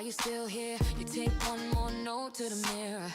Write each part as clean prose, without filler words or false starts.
Are you still here? You take one more note to the mirror.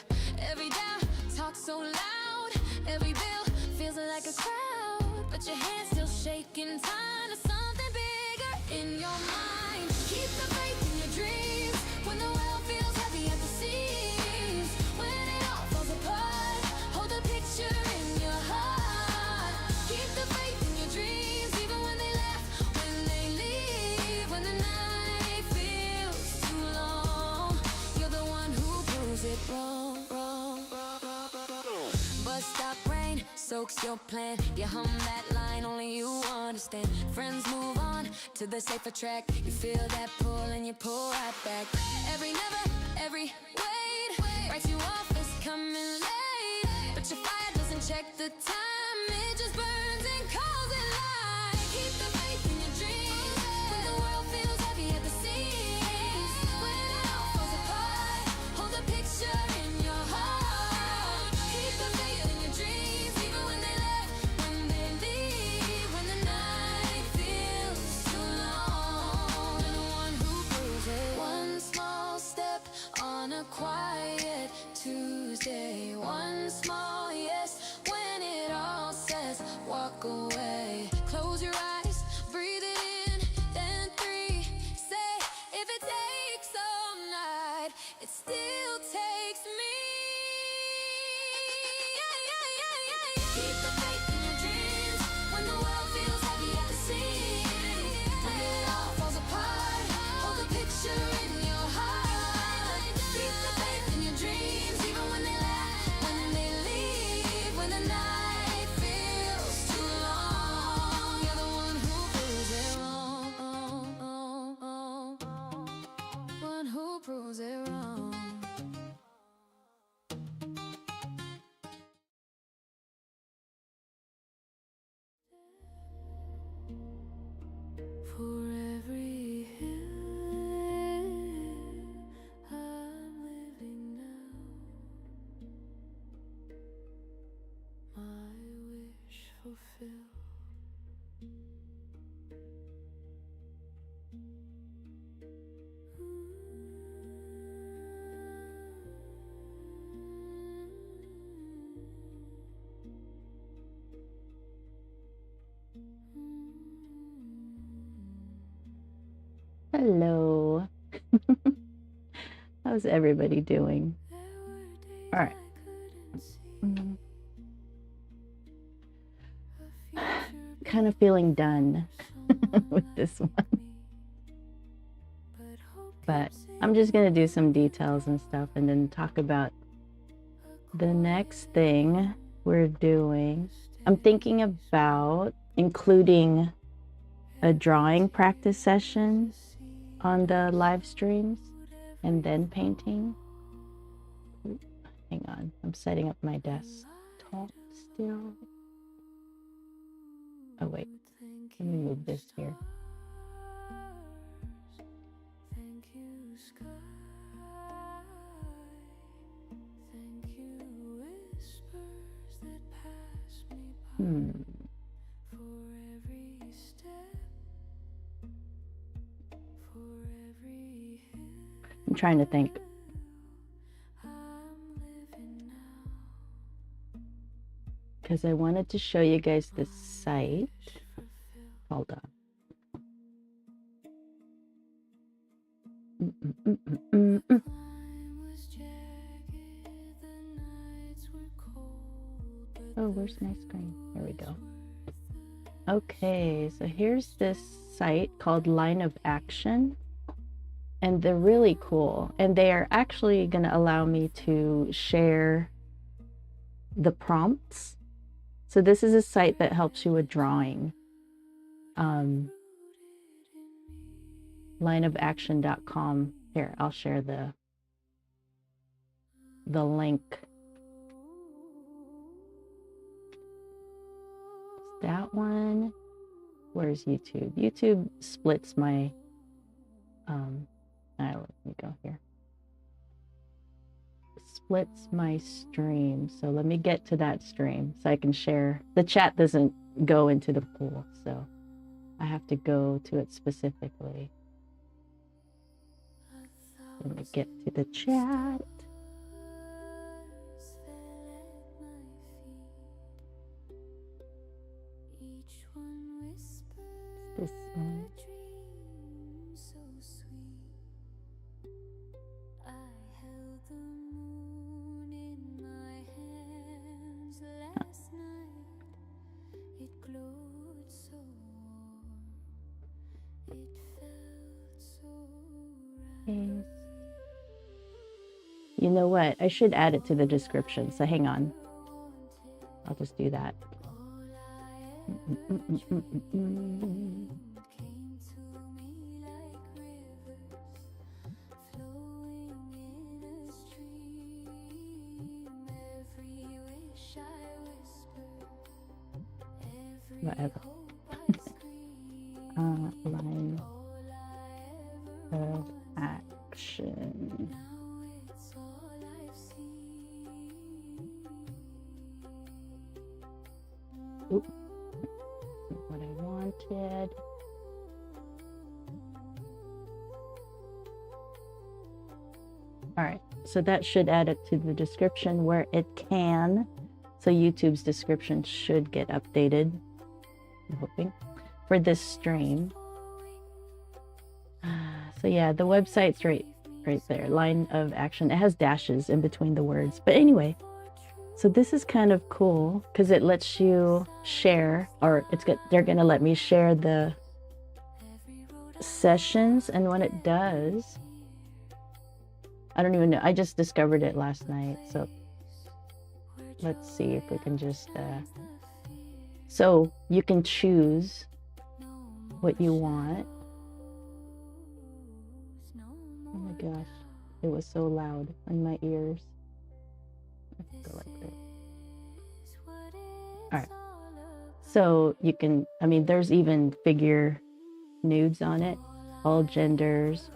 Every doubt talks so loud. Every bill feels like a crowd, but your hand's still shaking. Time to something bigger in your mind. Keep the faith in your dreams when the world feels heavy at the seams. When it all falls apart, hold the picture in your heart. Keep the faith in your dreams even when they laugh, when they leave, when the night feels too long. You're the one who proves it wrong, wrong, wrong, wrong, wrong. But stop rain soaks your plan. You hum that line only you understand. Friends move on to the safer track. You feel that pull and you pull right back. Every never, every wait writes you off as coming late. But your fire doesn't check the time. It just burns and calls it light. Keep the faith in your dreams when the world feels heavy at the seams. When it all falls apart, hold the picture in your heart. Keep the faith in your dreams even when they left, when they leave, when the night feels too long. You're the one who proves it. One small step on a quiet Tuesday. One small yes when it all says walk away. Close your eyes, breathe it in, then 3. Say if it takes all night, it still takes me. Keep the faith in your dreams when the world feels heavy at the seams. When it all falls apart, hold the picture in your heart. Keep the faith in your dreams even when they laugh, when they leave, when the night feels too long. You're the one who proves it wrong, one who proves it wrong. For every hill I'm living now, my wish fulfilled. Hello. How's everybody doing? All right. Kind of feeling done with this one. But I'm just going to do some details and stuff and then talk about the next thing we're doing. I'm thinking about including a drawing practice session on the live streams and then painting. Hang on, I'm setting up my desktop still. Oh wait, let me move this here. I'm trying to think. Because I wanted to show you guys this site. Hold on. Oh, where's my screen? There we go. Okay, so here's this site called Line of Action. And they're really cool. And they are actually going to allow me to share the prompts. So this is a site that helps you with drawing. Lineofaction.com. Here, I'll share the link. That one. Where's YouTube? YouTube splits my let me go here. Splits my stream. So let me get to that stream so I can share. The chat doesn't go into the pool, so I have to go to it specifically. Let me get to the chat. This one. You know what? I should add it to the description. So hang on. I'll just do that. Whatever. Line of action. Oop. What I wanted. All right, so that should add it to the description where it can. So YouTube's description should get updated, I'm hoping, for this stream. So yeah, the website's right there, line of action. It has dashes in between the words. But anyway, so this is kind of cool because it lets you share, or they're gonna let me share the sessions. And when it does, I don't even know, I just discovered it last night. So let's see if we can just, so you can choose what you want. Oh my gosh, it was so loud in my ears. Let's go like this. All right, so you can, I mean, there's even figure nudes on it, all genders,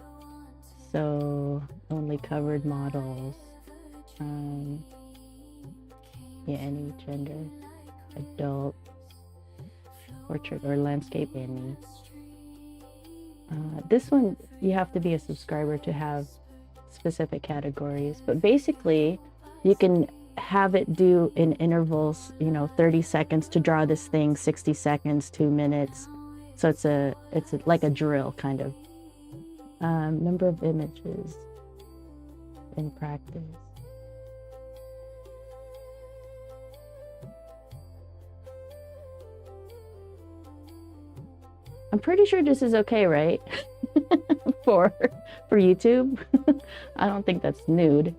so only covered models, yeah, any gender, adult, portrait or landscape, any. This one, you have to be a subscriber to have specific categories, but basically you can have it do in intervals, you know, 30 seconds to draw this thing, 60 seconds, 2 minutes. So it's like a drill kind of. Number of images in practice. I'm pretty sure this is okay, right? for YouTube. I don't think that's nude.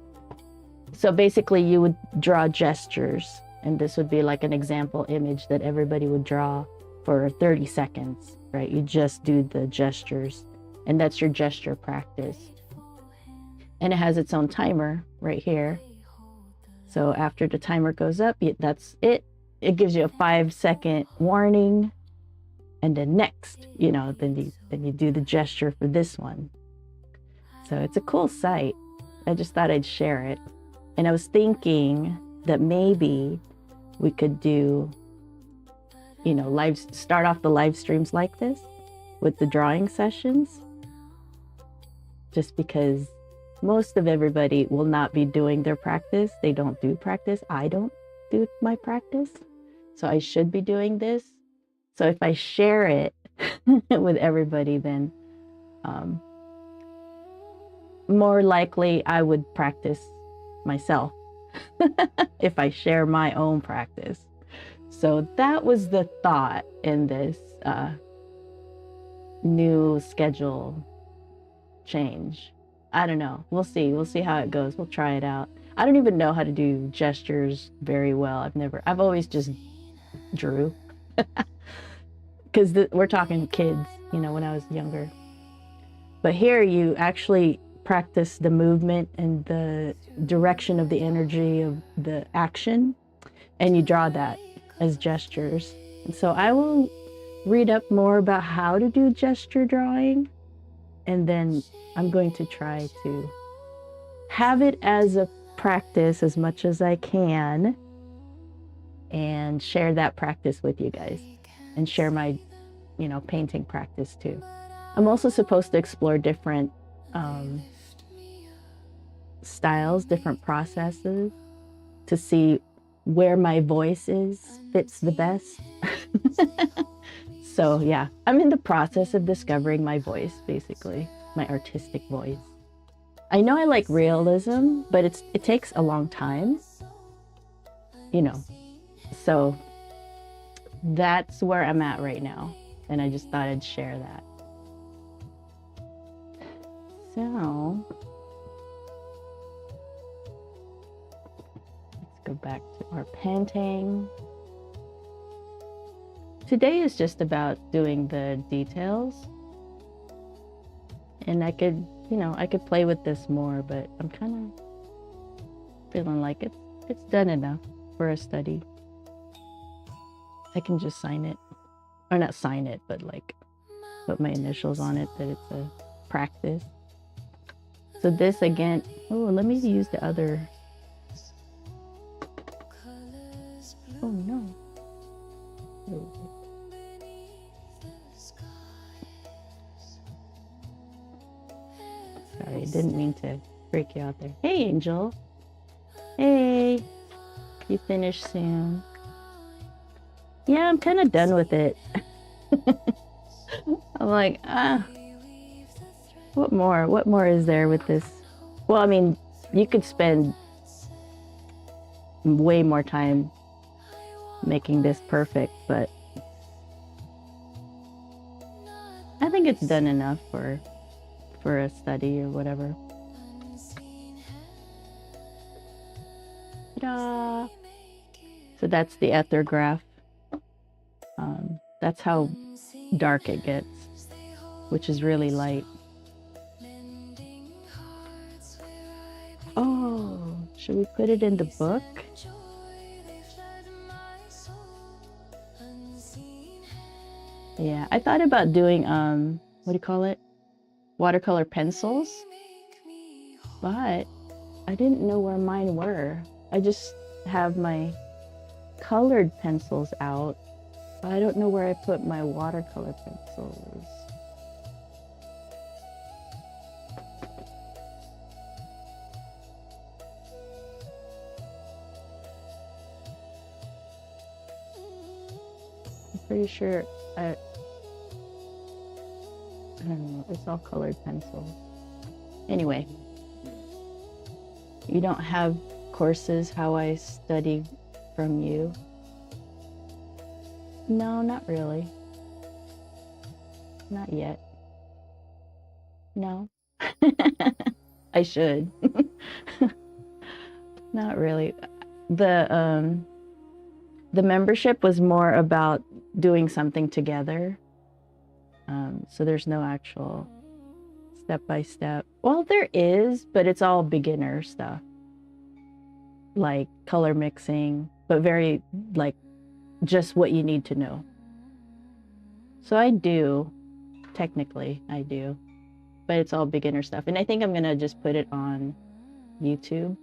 So basically you would draw gestures, and this would be like an example image that everybody would draw for 30 seconds, right? You just do the gestures, and that's your gesture practice. And it has its own timer right here. So after the timer goes up, that's it. It gives you a 5-second warning. And then next, you know, then you do the gesture for this one. So it's a cool site. I just thought I'd share it. And I was thinking that maybe we could do, you know, start off the live streams like this with the drawing sessions. Just because most of everybody will not be doing their practice. They don't do practice. I don't do my practice. So I should be doing this. So if I share it with everybody, then more likely I would practice myself if I share my own practice. So that was the thought in this new schedule change. I don't know. We'll see. We'll see how it goes. We'll try it out. I don't even know how to do gestures very well. I've always just drew. Because we're talking kids, you know, when I was younger. But here you actually practice the movement and the direction of the energy of the action, and you draw that as gestures. And so I will read up more about how to do gesture drawing, and then I'm going to try to have it as a practice as much as I can and share that practice with you guys. And share my, you know, painting practice too. I'm also supposed to explore different styles, different processes to see where my voice fits the best. So yeah, I'm in the process of discovering my voice, basically, my artistic voice. I know I like realism, but it takes a long time, you know. So that's where I'm at right now, and I just thought I'd share that. So let's go back to our painting. Today is just about doing the details, and I could, you know, I could play with this more, but I'm kind of feeling like it's done enough for a study. I can just sign it, or not sign it, but like put my initials on it that it's a practice. So this again, oh, let me use the other. Oh no. Oh. Sorry, didn't mean to break you out there. Hey, Angel. Hey, you finish soon. Yeah, I'm kind of done with it. I'm like, what more? What more is there with this? Well, I mean, you could spend way more time making this perfect, but I think it's done enough for a study or whatever. Ta-da! So that's the ethergraph. That's how dark it gets, which is really light. Oh, should we put it in the book? Yeah, I thought about doing, what do you call it? Watercolor pencils, but I didn't know where mine were. I just have my colored pencils out, but I don't know where I put my watercolor pencils. I'm pretty sure I don't know, it's all colored pencils. Anyway, you don't have courses how I study from you? No, not really. Not yet. No. I should. Not really. The membership was more about doing something together. So there's no actual step-by-step. Well, there is, but it's all beginner stuff. Like color mixing, but very like just what you need to know. So I do, technically I do, but it's all beginner stuff. And I think I'm gonna just put it on YouTube.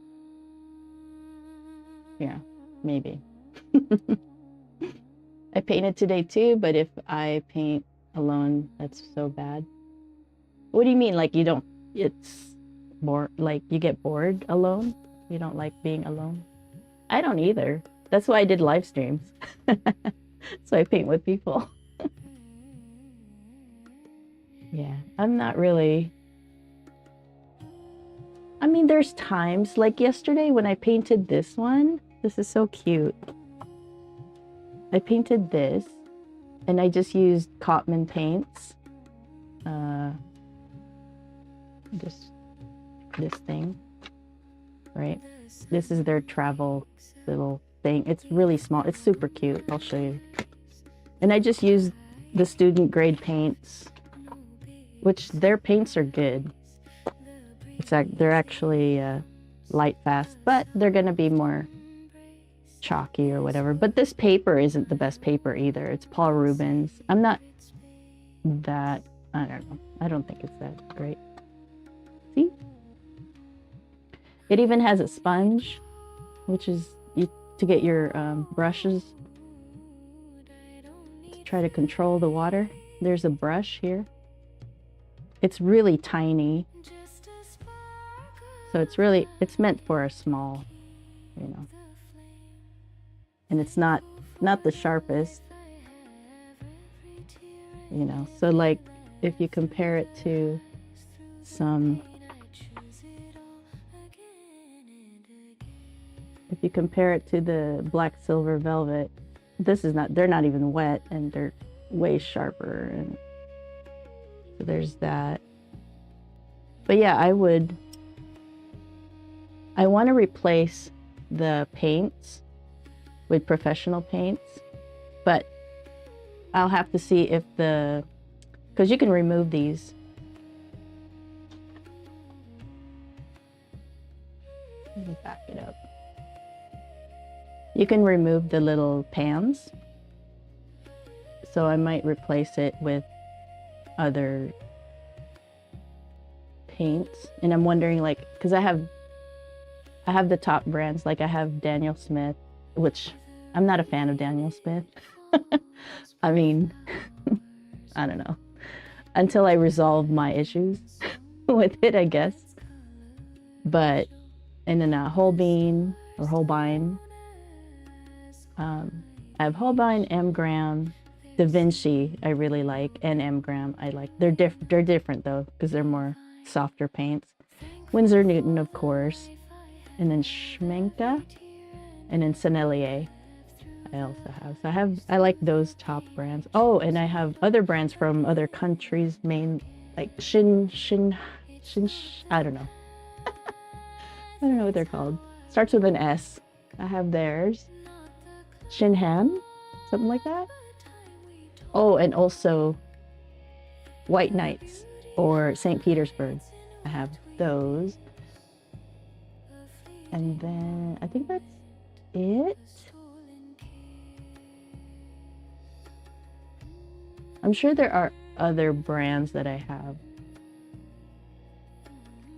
Yeah, maybe. I painted today too, but if I paint alone, that's so bad. What do you mean? Like you don't, it's more like you get bored alone? You don't like being alone? I don't either. That's why I did live streams. So I paint with people. Yeah, I'm not really. I mean, there's times like yesterday when I painted this one. This is so cute. I painted this and I just used Cotman paints. Just this thing, right? This is their travel little thing. It's really small. It's super cute. I'll show you. And I just used the student grade paints, which their paints are good. They're actually light fast, but they're gonna be more chalky or whatever. But this paper isn't the best paper either. It's Paul Rubens. I'm not that, I don't know. I don't think it's that great. See? It even has a sponge, which is to get your brushes to try to control the water. There's a brush here. It's really tiny. So it's meant for a small, you know, and it's not the sharpest, you know. So like if you compare it to the black silver velvet, they're not even wet, and they're way sharper, and so there's that. But yeah, I want to replace the paints with professional paints, but I'll have to see if because you can remove these. Let me back it up. You can remove the little pans, so I might replace it with other paints. And I'm wondering, like, because I have the top brands, like I have Daniel Smith, which I'm not a fan of Daniel Smith. I mean, I don't know, until I resolve my issues with it, I guess. But and then Holbein or Holbein, I have Holbein, M. Graham, Da Vinci I really like, and M. Graham I like. They're different though, because they're more softer paints. Winsor Newton, of course, and then Schmenka, and then Sennelier I also have. So I like those top brands. Oh, and I have other brands from other countries, like Shin, I don't know. I don't know what they're called. Starts with an S. I have theirs. Shinhan, something like that. Oh, and also White Knights or St. Petersburg. I have those. And then I think that's it. I'm sure there are other brands that I have.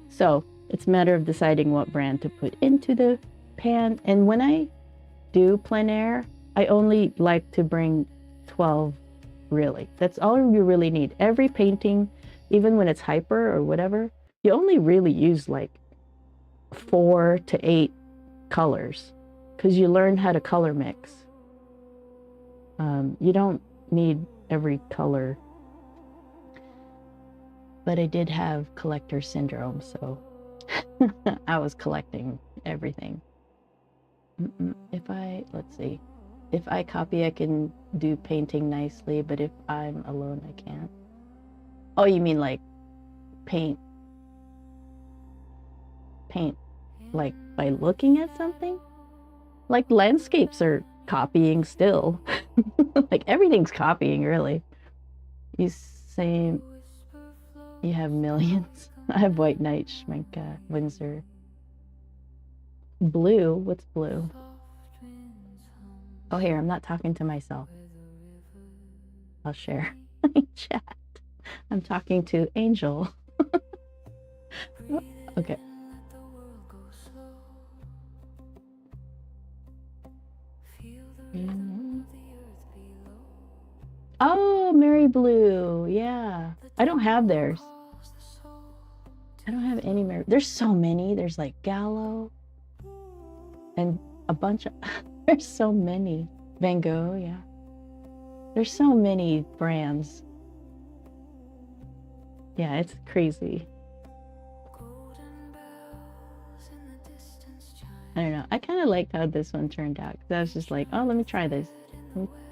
So it's a matter of deciding what brand to put into the pan. And when I do plein air, I only like to bring 12, really. That's all you really need. Every painting, even when it's hyper or whatever, you only really use like 4 to 8 colors, because you learn how to color mix. You don't need every color. But I did have collector syndrome, so I was collecting everything. Let's see. If I copy, I can do painting nicely, but if I'm alone, I can't. Oh, you mean like paint like by looking at something? Like landscapes are copying still. Like everything's copying, really. You have millions. I have White Knight, Schmenka, Windsor. Blue, what's blue? Oh, here, I'm not talking to myself. I'll share my chat. I'm talking to Angel. Okay. Oh, Mary Blue. Yeah. I don't have theirs. I don't have any Mary. There's so many. There's like Gallo and a bunch of there's so many. Van Gogh, yeah. There's so many brands. Yeah, it's crazy. I don't know. I kind of liked how this one turned out, because I was just like, oh, let me try this.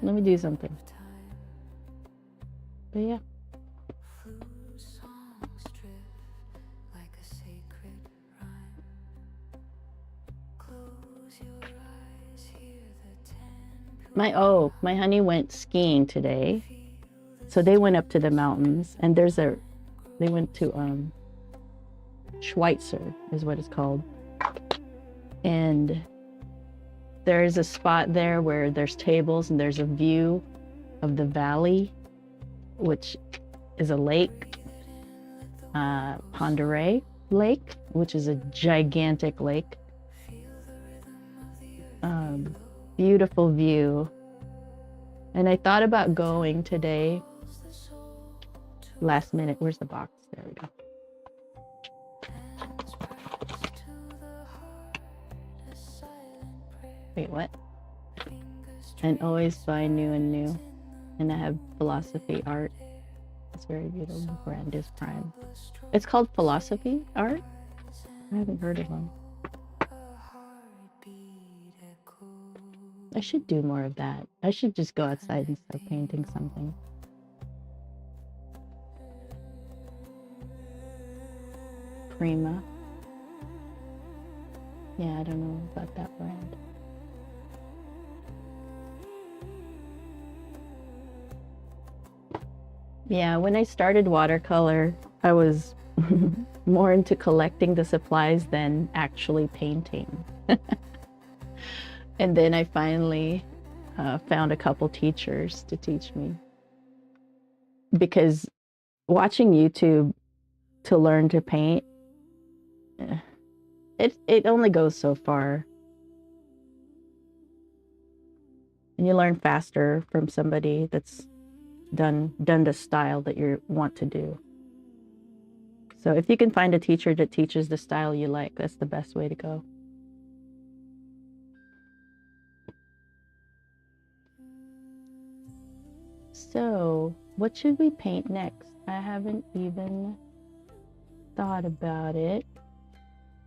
Let me do something. But yeah. My honey went skiing today. So they went up to the mountains, and they went to Schweitzer is what it's called. And there's a spot there where there's tables and there's a view of the valley, which is a lake, Ponderay Lake, which is a gigantic lake. Beautiful view. And I thought about going today. Last minute. Where's the box? There we go. Wait, what? And always find new and new. And I have philosophy art. It's very beautiful. Brand is prime. It's called philosophy art? I haven't heard of them. I should do more of that. I should just go outside and start painting something. Prima. Yeah, I don't know about that brand. Yeah, when I started watercolor, I was more into collecting the supplies than actually painting. And then I finally found a couple teachers to teach me. Because watching YouTube to learn to paint, it only goes so far. And you learn faster from somebody that's done the style that you want to do. So if you can find a teacher that teaches the style you like, that's the best way to go. So what should we paint next? I haven't even thought about it.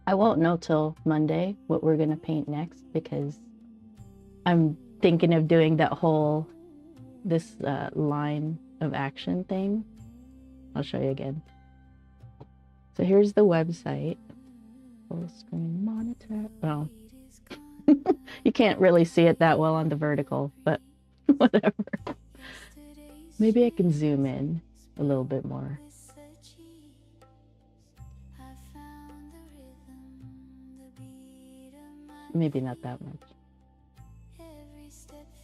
I won't know till Monday what we're gonna paint next, because I'm thinking of doing that whole this line of action thing. I'll show you again. So here's the website. Full screen monitor. Oh, you can't really see it that well on the vertical, but whatever. Maybe I can zoom in a little bit more. Maybe not that much,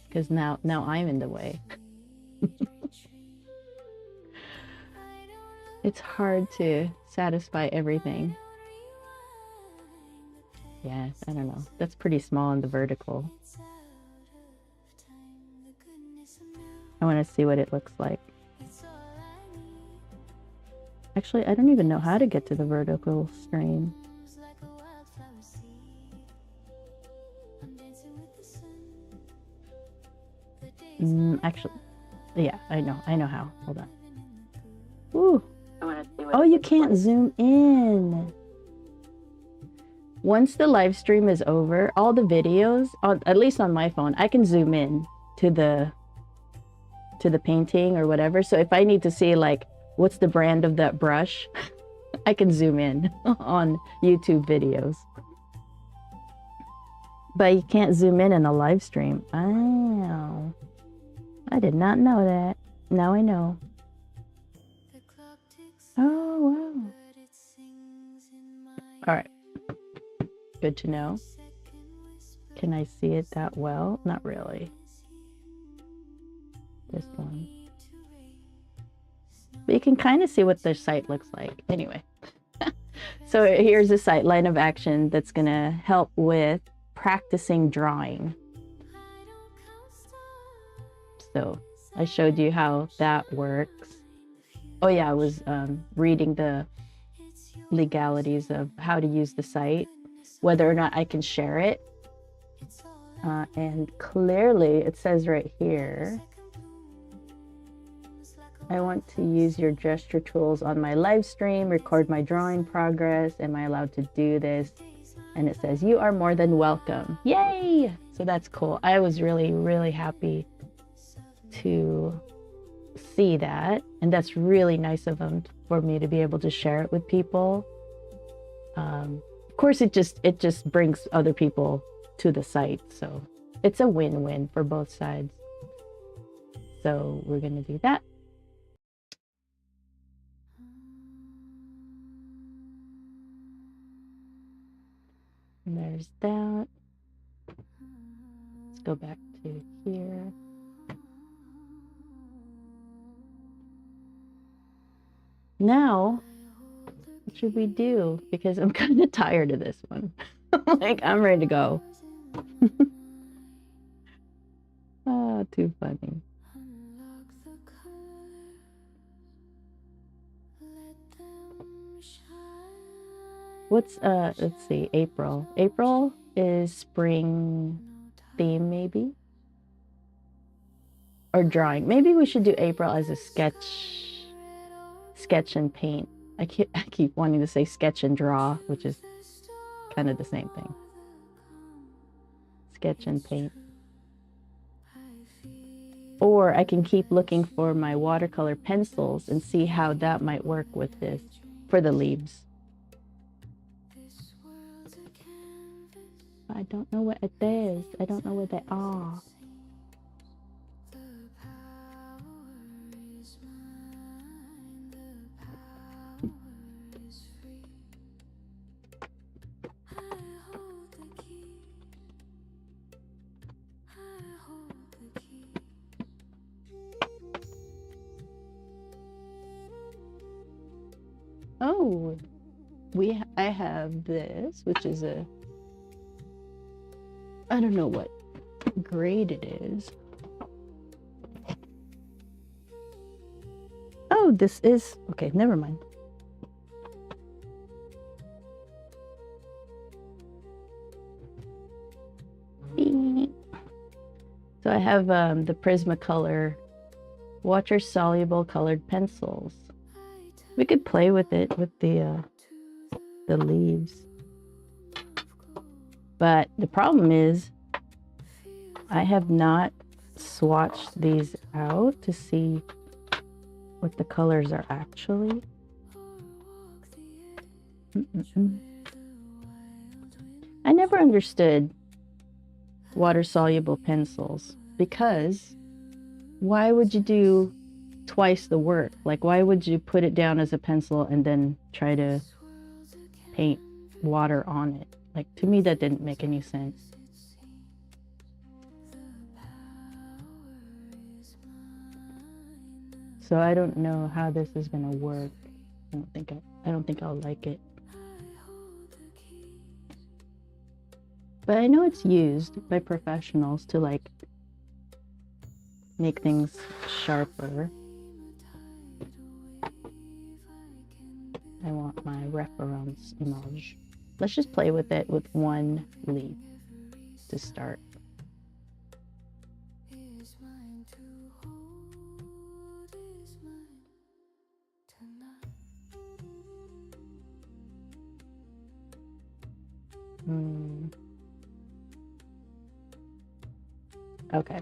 because now I'm in the way. It's hard to satisfy everything. Yeah, I don't know. That's pretty small on the vertical. I want to see what it looks like. Actually, I don't even know how to get to the vertical stream. Actually, yeah, I know how. Hold on. Ooh. Oh, you can't zoom in. Once the live stream is over, all the videos, at least on my phone, I can zoom in to the painting or whatever. So if I need to see like what's the brand of that brush, I can zoom in on YouTube videos. But you can't zoom in a live stream. Oh, I did not know that. Now I know. Oh, wow. All right. Good to know. Can I see it that well? Not really. This one. But you can kind of see what the site looks like. Anyway. So here's a site, line of action, that's going to help with practicing drawing. So I showed you how that works. Oh yeah, I was reading the legalities of how to use the site, whether or not I can share it. And clearly it says right here, I want to use your gesture tools on my live stream, record my drawing progress. Am I allowed to do this? And it says, you are more than welcome. Yay! So that's cool. I was really, really happy to see that. And that's really nice of them for me to be able to share it with people. Of course, it just brings other people to the site. So it's a win-win for both sides. So we're going to do that. And there's that. Let's go back to here. Now, what should we do? Because I'm kind of tired of this one. Like, I'm ready to go. Oh, too funny. What's let's see, April. April is spring theme, maybe. Or drawing. Maybe we should do April as a sketch and paint. I keep wanting to say sketch and draw, which is kind of the same thing. Sketch and paint. Or I can keep looking for my watercolor pencils and see how that might work with this for the leaves. I don't know what it is. I don't know what they are. Oh, I have this, which is a, I don't know what grade it is. Oh, this is, okay, never mind. So I have the Prismacolor water-soluble colored pencils. We could play with it with the leaves. But the problem is I have not swatched these out to see what the colors are actually. I never understood water-soluble pencils, because why would you do twice the work? Like, why would you put it down as a pencil and then try to paint water on it? Like, to me, that didn't make any sense. So I don't know how this is gonna work. I don't think I'll like it. But I know it's used by professionals to like make things sharper. I want my reference image. Let's just play with it with one leaf to start. Okay.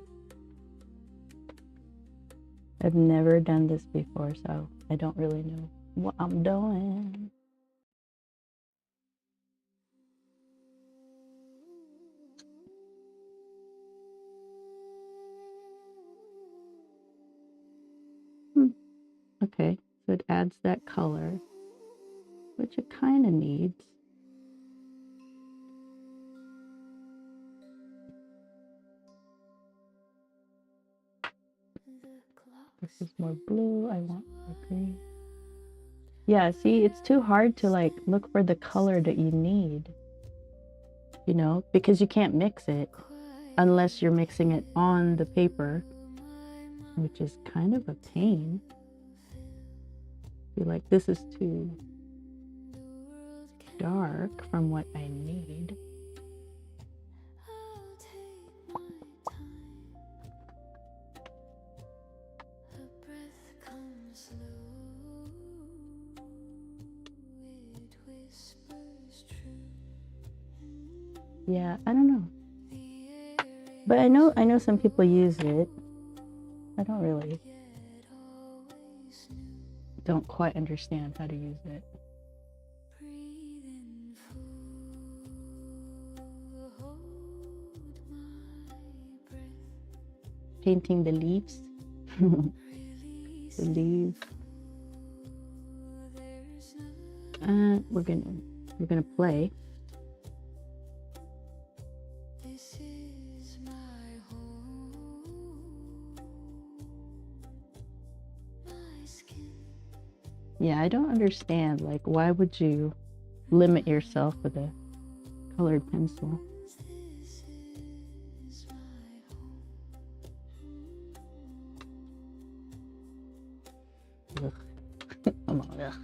I've never done this before, so I don't really know what I'm doing. Okay, so it adds that color, which it kind of needs. This is more blue. I want more green. Yeah, see, it's too hard to like look for the color that you need, you know, because you can't mix it unless you're mixing it on the paper, which is kind of a pain. Feel like this is too dark from what I need. Yeah, I don't know. But I know some people use it. I don't quite understand how to use it. Painting the leaves. The leaves. We're gonna play. Yeah, I don't understand, like, why would you limit yourself with a colored pencil? Ugh. Come on, ugh.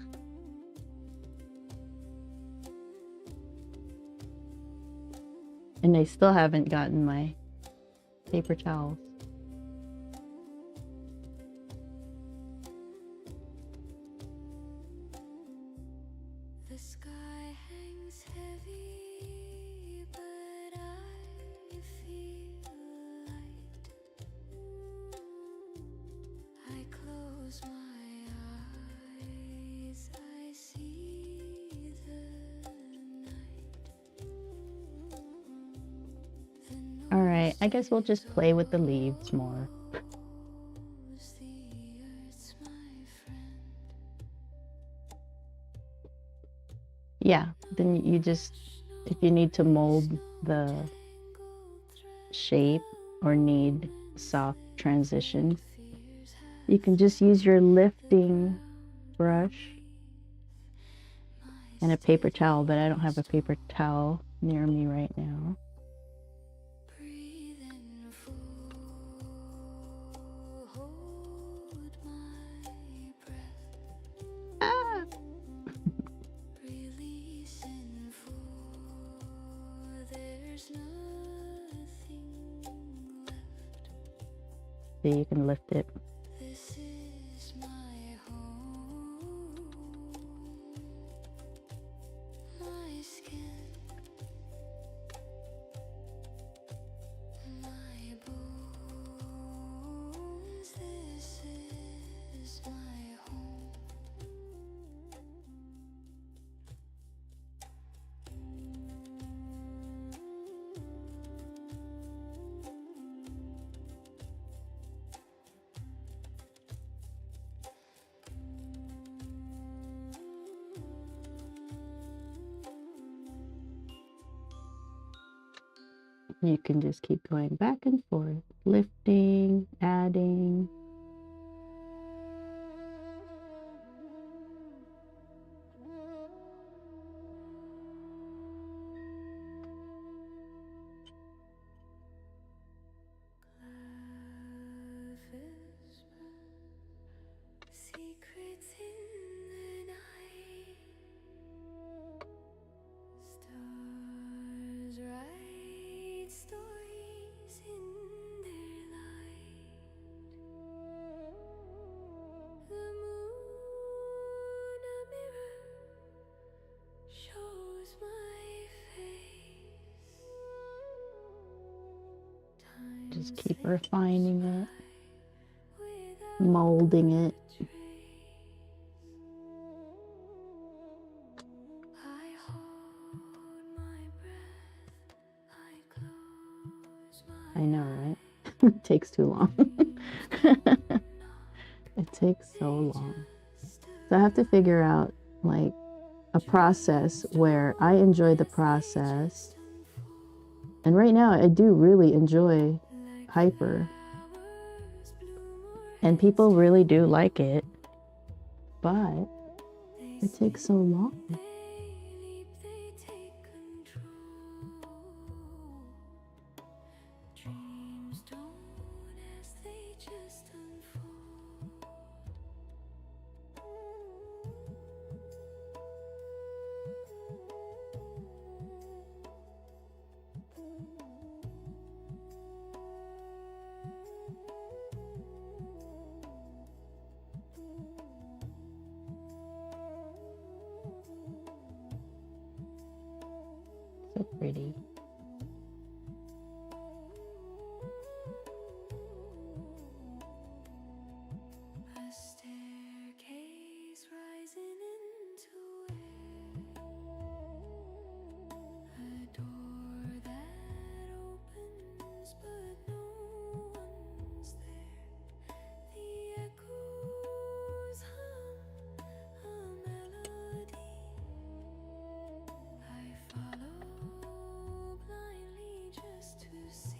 And I still haven't gotten my paper towels. The sky hangs heavy, but I feel light. I close my eyes, I see the night. All right, I guess we'll just play with the leaves more. The earth's my friend. Yeah, then you just, if you need to mold the shape or need soft transitions, you can just use your lifting brush and a paper towel, but I don't have a paper towel near me right now. Breathe in full, hold my breath. Ah! Release in full, there's nothing left. See, you can lift it. This is my home, my skin, my bones. This is my home. You can just keep going back and forth, lifting, adding. Secrets in the night, stars write stories in their light. The moon, a mirror, shows my face. Just keep refining it, molding it. I hold my breath, I close my I know, right? It takes too long. It takes so long. So I have to figure out like a process where I enjoy the process. And right now I do really enjoy Hyper. And people really do like it. But it takes so long. they take control. Dreams don't as they just unfold. So pretty. A staircase rising into air. A door that opens but no one's there. The echoes hum a melody. I follow blindly just to see.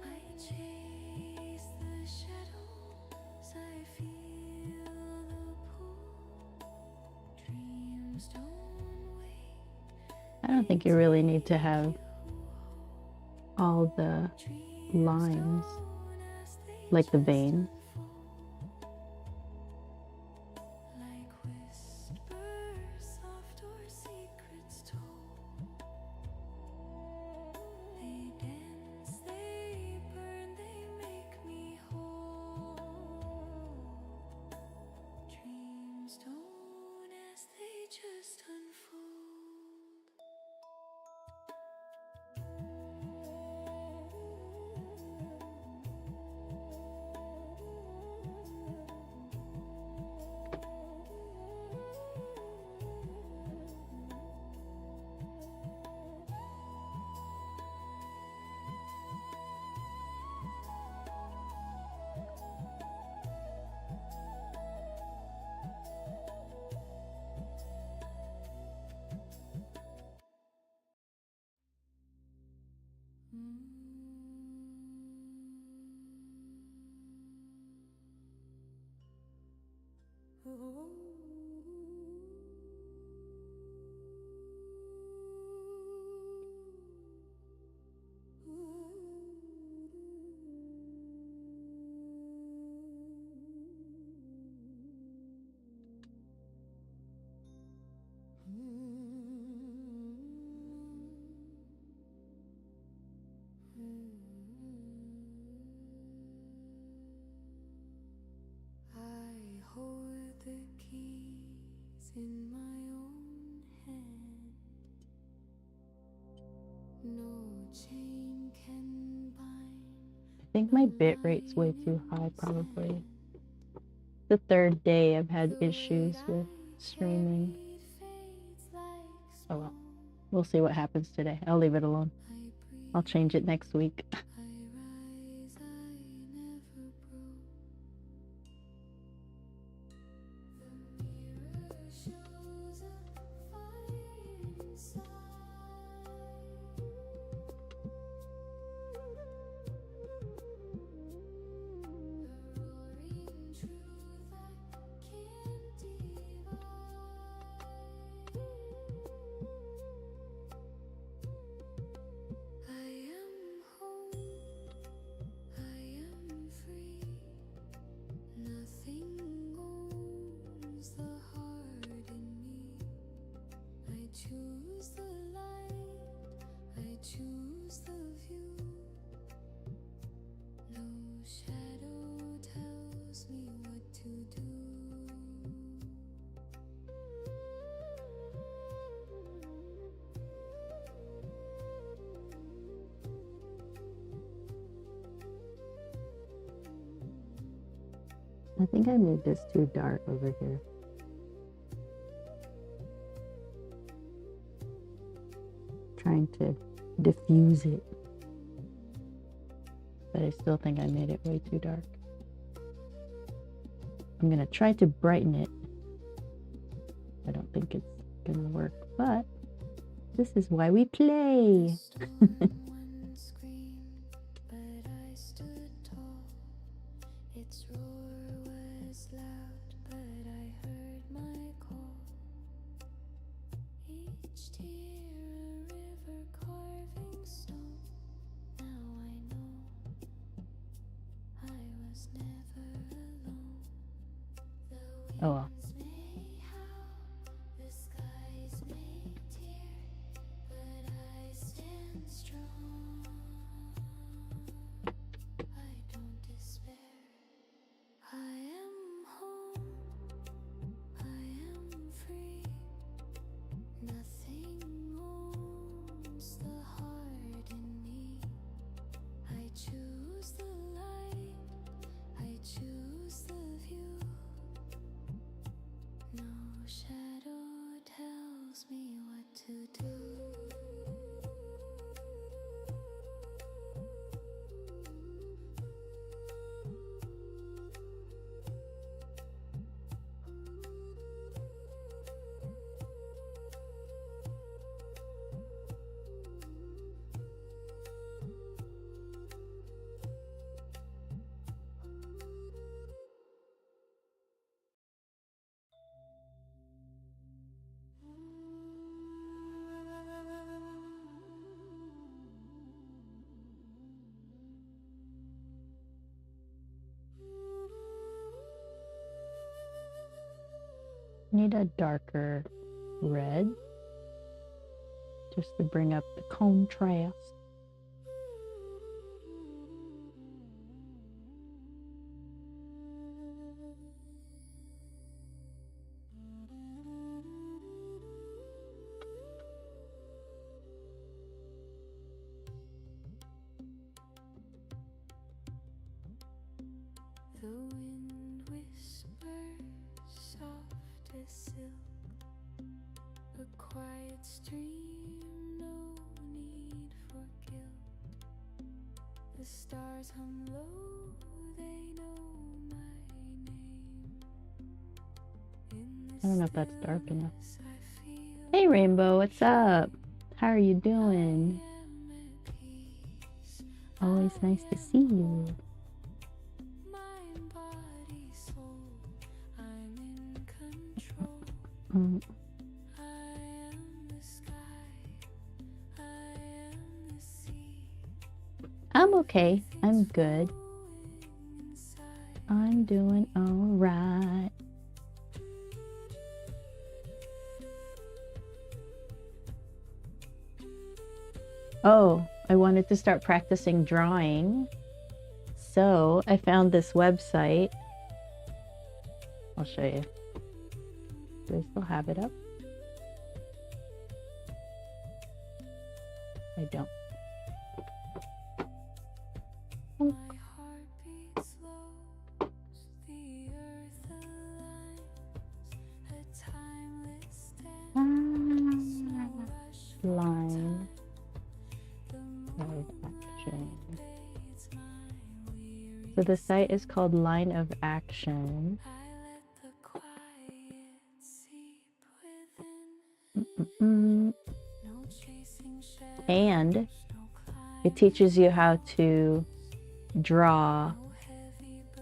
I chase the shadows, I feel the pull. Dreams don't wait. I don't think you really need to have all the lines, like the veins. Like whispers, soft or secrets told. They I think my bit rate's way too high, probably. The third day I've had issues with streaming. Oh well. We'll see what happens today. I'll leave it alone. I'll change it next week. I think I made this too dark over here. Trying to diffuse it. But I still think I made it way too dark. I'm gonna try to brighten it. I don't think it's gonna work, but this is why we play. Oh well. Need a darker red just to bring up the contrast. The wind whispers soft as silk, a quiet stream, no need for guilt. The stars hum low, they know my name. I don't know if that's dark enough. Hey Rainbow, what's up? How are you doing? Always nice to see you. I'm okay. I'm good. I'm doing all right. Oh, I wanted to start practicing drawing. So I found this website. I'll show you. Do I still have it up? I don't. Line of action. So the site is called Line of Action. And it teaches you how to draw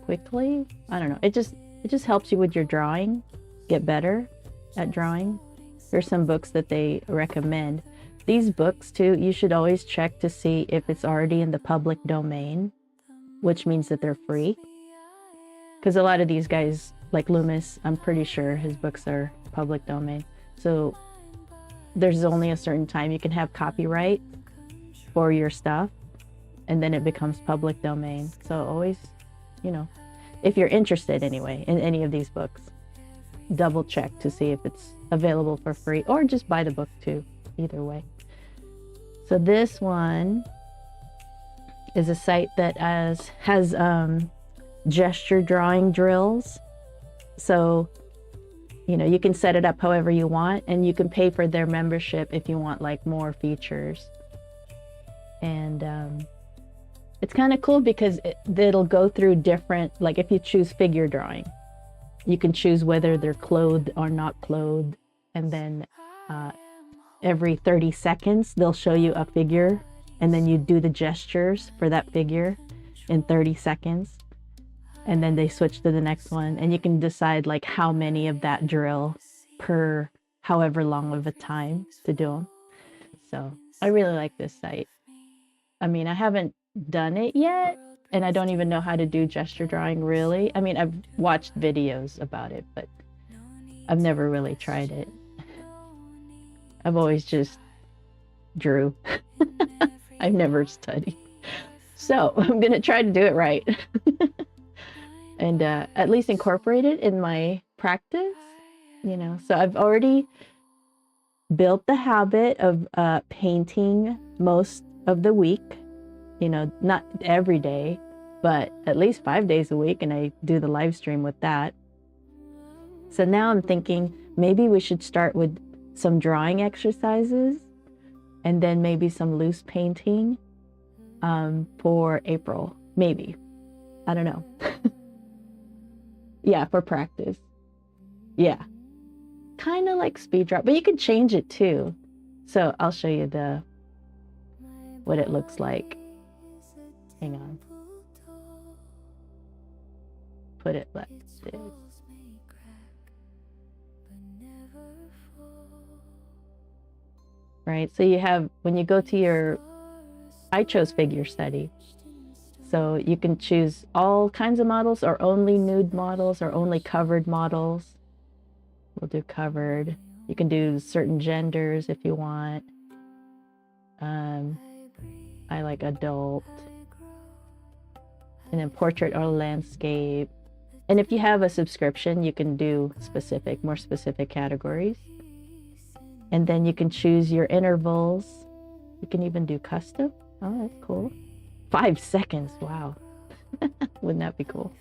quickly. I don't know. It just helps you with your drawing, get better at drawing. There's some books that they recommend. These books too, you should always check to see if it's already in the public domain, which means that they're free. Because a lot of these guys, like Loomis, I'm pretty sure his books are public domain. So there's only a certain time you can have copyright for your stuff, and then it becomes public domain. So always, you know, if you're interested anyway in any of these books, double check to see if it's available for free, or just buy the book too, either way. So this one is a site that has gesture drawing drills. So, you know, you can set it up however you want, and you can pay for their membership if you want like more features. And it's kind of cool because it'll go through different, like if you choose figure drawing, you can choose whether they're clothed or not clothed. And then every 30 seconds, they'll show you a figure, and then you do the gestures for that figure in 30 seconds. And then they switch to the next one, and you can decide like how many of that drill per however long of a time to do them. So I really like this site. I mean, I haven't done it yet, and I don't even know how to do gesture drawing really. I mean, I've watched videos about it, but I've never really tried it. I've always just drew. I've never studied. So I'm going to try to do it right. And at least incorporate it in my practice, you know. So I've already built the habit of painting most of the week, you know, not every day, but at least 5 days a week, and I do the live stream with that. So now I'm thinking maybe we should start with some drawing exercises, and then maybe some loose painting for April, maybe. I don't know. Yeah, for practice. Yeah. Kind of like speed draw, but you can change it too. So I'll show you what it looks like. Hang on. Put it like this. Right, so you have, when you go to I chose figure study. So you can choose all kinds of models, or only nude models, or only covered models. We'll do covered. You can do certain genders if you want. I like adult. And then portrait or landscape. And if you have a subscription, you can do more specific categories. And then you can choose your intervals. You can even do custom. Oh, that's cool. 5 seconds, wow. Wouldn't that be cool?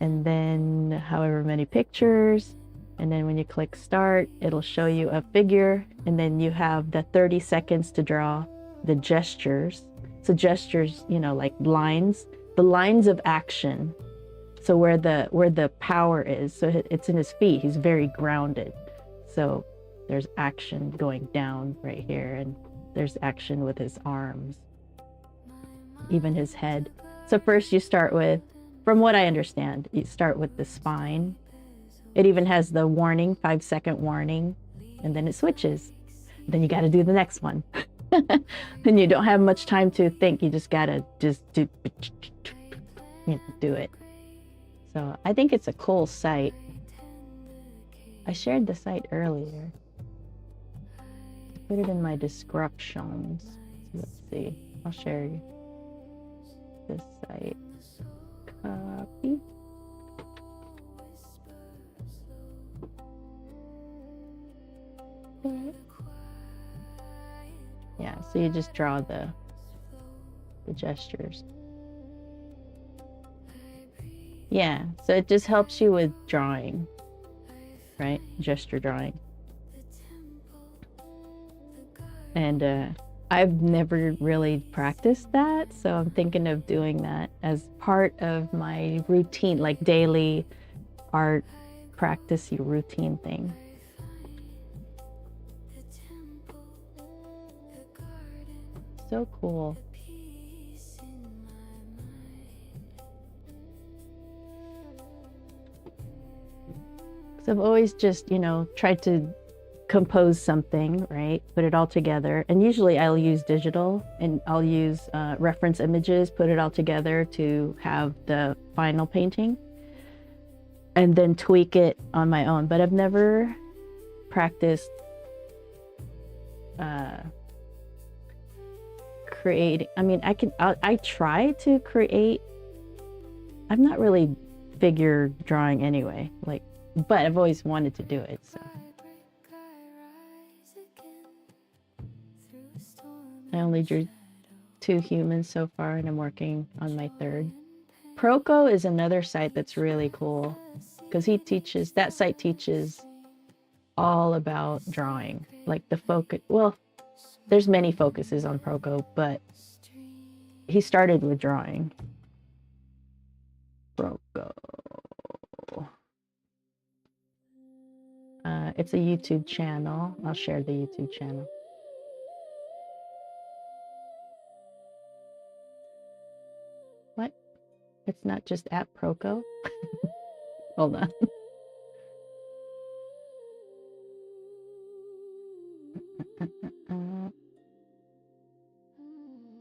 And then however many pictures. And then when you click start, it'll show you a figure. And then you have the 30 seconds to draw the gestures. So gestures, you know, like lines, the lines of action. So where the power is. So it's in his feet. He's very grounded. So there's action going down right here, and there's action with his arms, even his head. So first you start with, from what I understand, you start with the spine. It even has the warning, 5-second warning, and then it switches. Then you got to do the next one. Then you don't have much time to think. You just got to do it. So I think it's a cool site. I shared the site earlier. Put it in my descriptions. Let's see. I'll share this site. Copy. So you just draw the gestures. Yeah, so it just helps you with drawing, right? Gesture drawing. And I've never really practiced that, so I'm thinking of doing that as part of my routine, like daily art practice routine thing. So cool. So I've always just, you know, tried to compose something, right? Put it all together. And usually I'll use digital, and I'll use reference images, put it all together to have the final painting, and then tweak it on my own. But I've never practiced creating. I mean, I try to create. I'm not really figure drawing anyway, like, but I've always wanted to do it, so. I only drew 2 humans so far, and I'm working on my 3rd. Proco is another site that's really cool because that site teaches all about drawing, like the focus. Well, there's many focuses on Proco, but he started with drawing. Proco. It's a YouTube channel. I'll share the YouTube channel. What? It's not just at Proco? Hold on.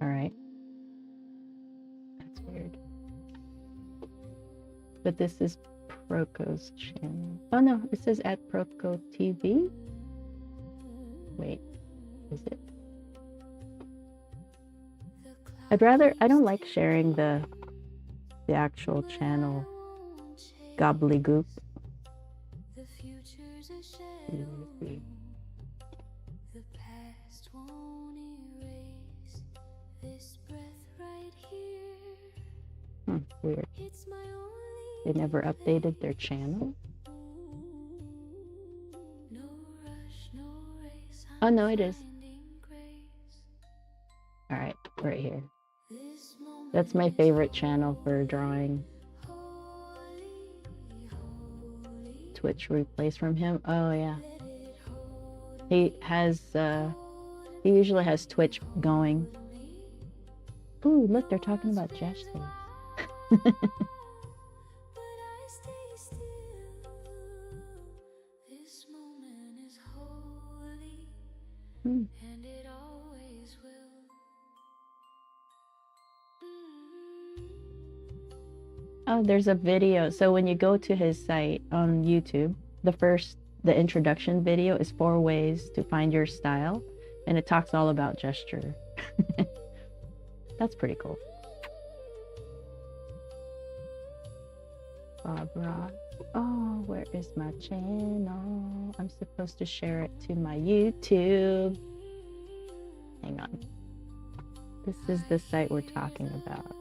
All right. That's weird. But this is Proco's channel. Oh no, it says at Proco TV. Wait, is it? I don't like sharing the actual channel gobbledygook. Weird. They never updated their channel. Oh no, it is. All right, right here. That's my favorite channel for drawing. Twitch replays from him. Oh yeah. He usually has Twitch going. Ooh, look, they're talking about gestures. Oh, there's a video. So when you go to his site on YouTube, the introduction video is 4 ways to find your style, and it talks all about gesture. That's pretty cool. Barbara. Oh, where is my channel? I'm supposed to share it to my YouTube. Hang on. This is the site we're talking about.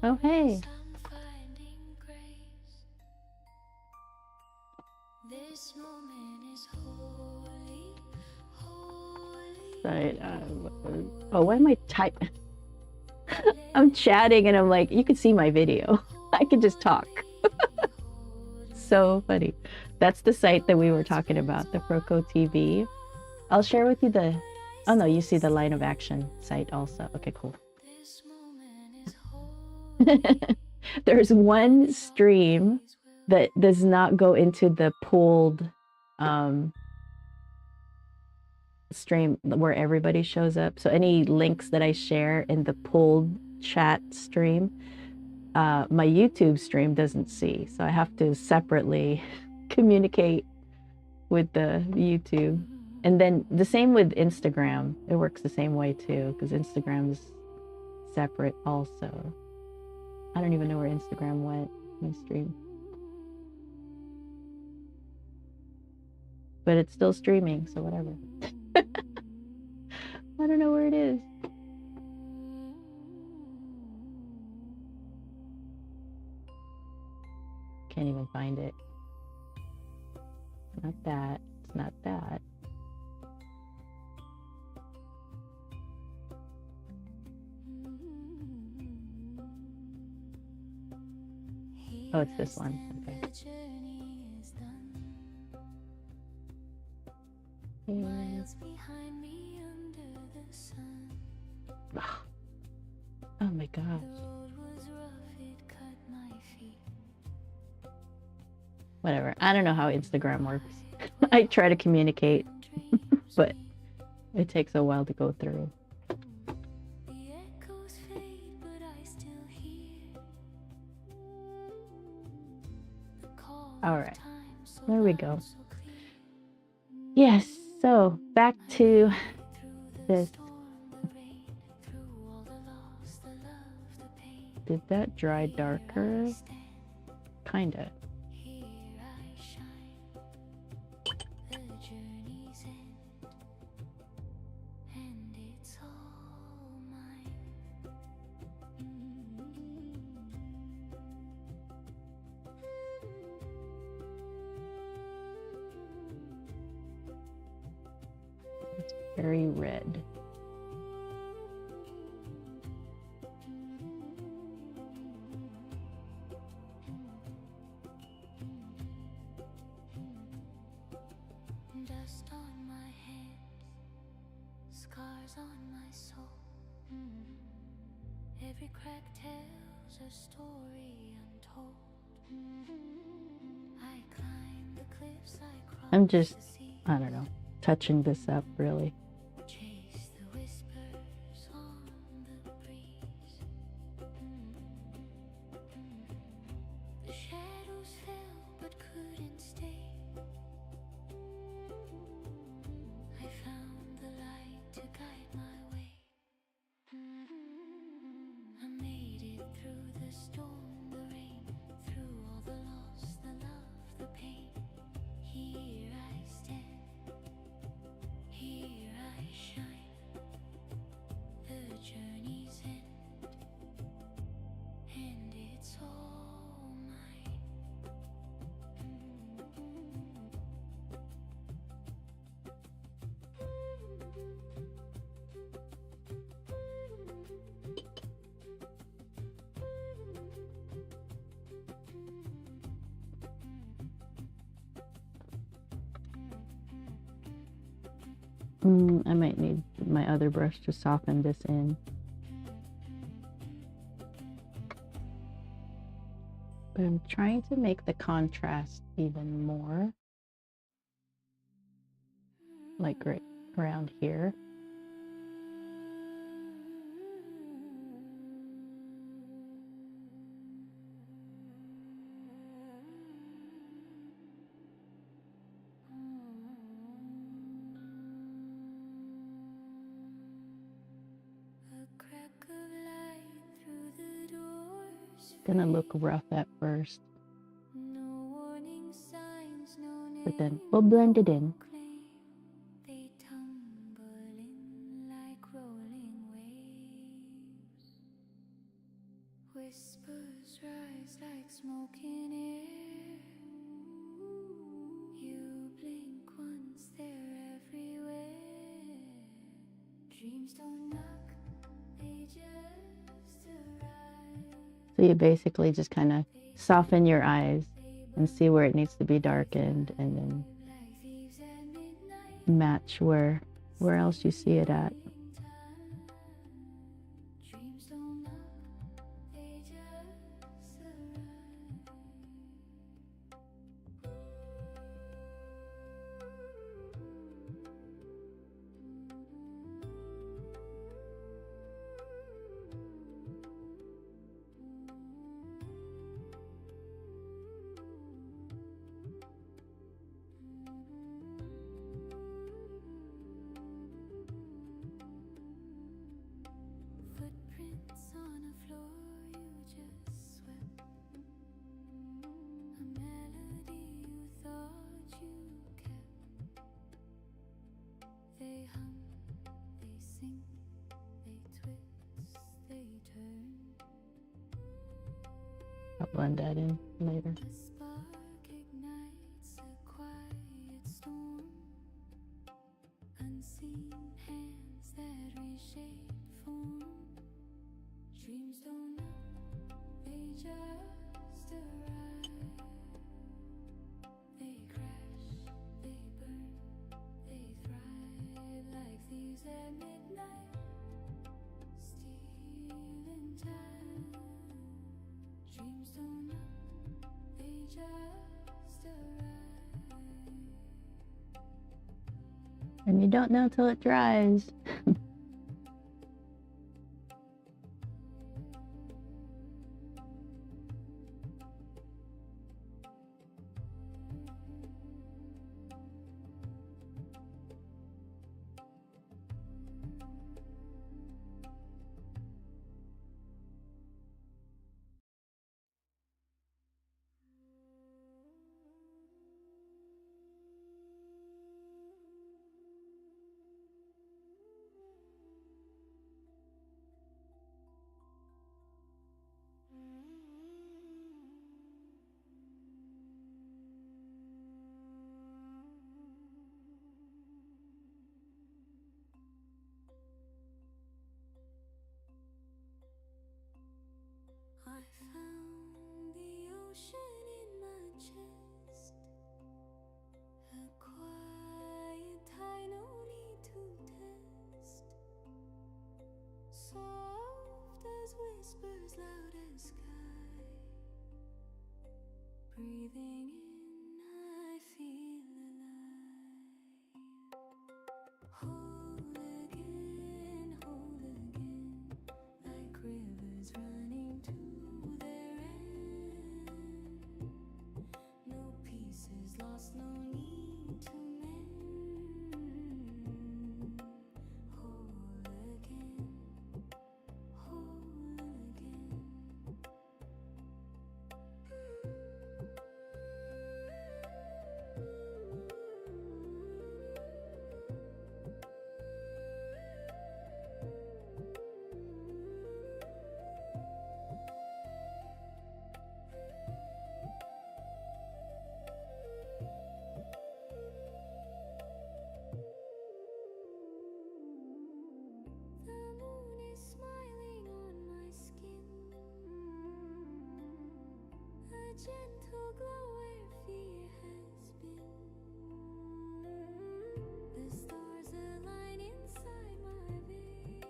Oh, hey. Site, oh, why am I typing? I'm chatting and I'm like, you can see my video. I can just talk. So funny. That's the site that we were talking about, the Proco TV. I'll share with you the, oh no, you see the line of action site also. Okay, cool. There's one stream that does not go into the pooled stream where everybody shows up. So any links that I share in the pooled chat stream, my YouTube stream doesn't see. So I have to separately communicate with the YouTube. And then the same with Instagram. It works the same way too, because Instagram is separate also. I don't even know where Instagram went in the stream. But it's still streaming, so whatever. I don't know where it is. Can't even find it. Not that. It's not that. Oh, it's this one. Okay. Oh my gosh. Whatever. I don't know how Instagram works. I try to communicate, but it takes a while to go through. All right. There we go. Yes. So back to this. Did that dry darker? Kinda. It's very red. Dust on my hands, scars on my soul. Every crack tells a story untold. I climb the cliffs, I cross I'm just, the sea. I don't know, touching this up really. Chase the whispers on the breeze. The shadows fell but couldn't stay. I found the light to guide my way. I made it through the storm, the rain, through all the loss, the love, the pain. Here I stand, here I shine. The journey's end, and it's all mine. I might need my other brush to soften this in. But I'm trying to make the contrast even more. Like right around here. Gonna look rough at first, but then we'll blend it in. They tumble in like rolling waves. Whispers rise like smoke in air. You blink once, they're everywhere. Dreams don't knock, they just arrive. So you basically just kind of soften your eyes and see where it needs to be darkened, and then match where else you see it at. I'll blend that in later. A spark ignites a quiet storm. Unseen hands that reshape form. Dreams don't know, they just arrive. They crash, they burn, they thrive like thieves at midnight, stealing time. Dreams don't know, they just arrive. And you don't know till it dries. I found the ocean in my chest. A quiet tide, no need to test. Soft as whispers, loud as sky. Breathing in, I feel alive. Whole again, like rivers running to their end. No pieces lost, no need to mend. Whole again, whole again. The moon is smiling on my skin. A gentle glow where fear has been. The stars align inside my veins.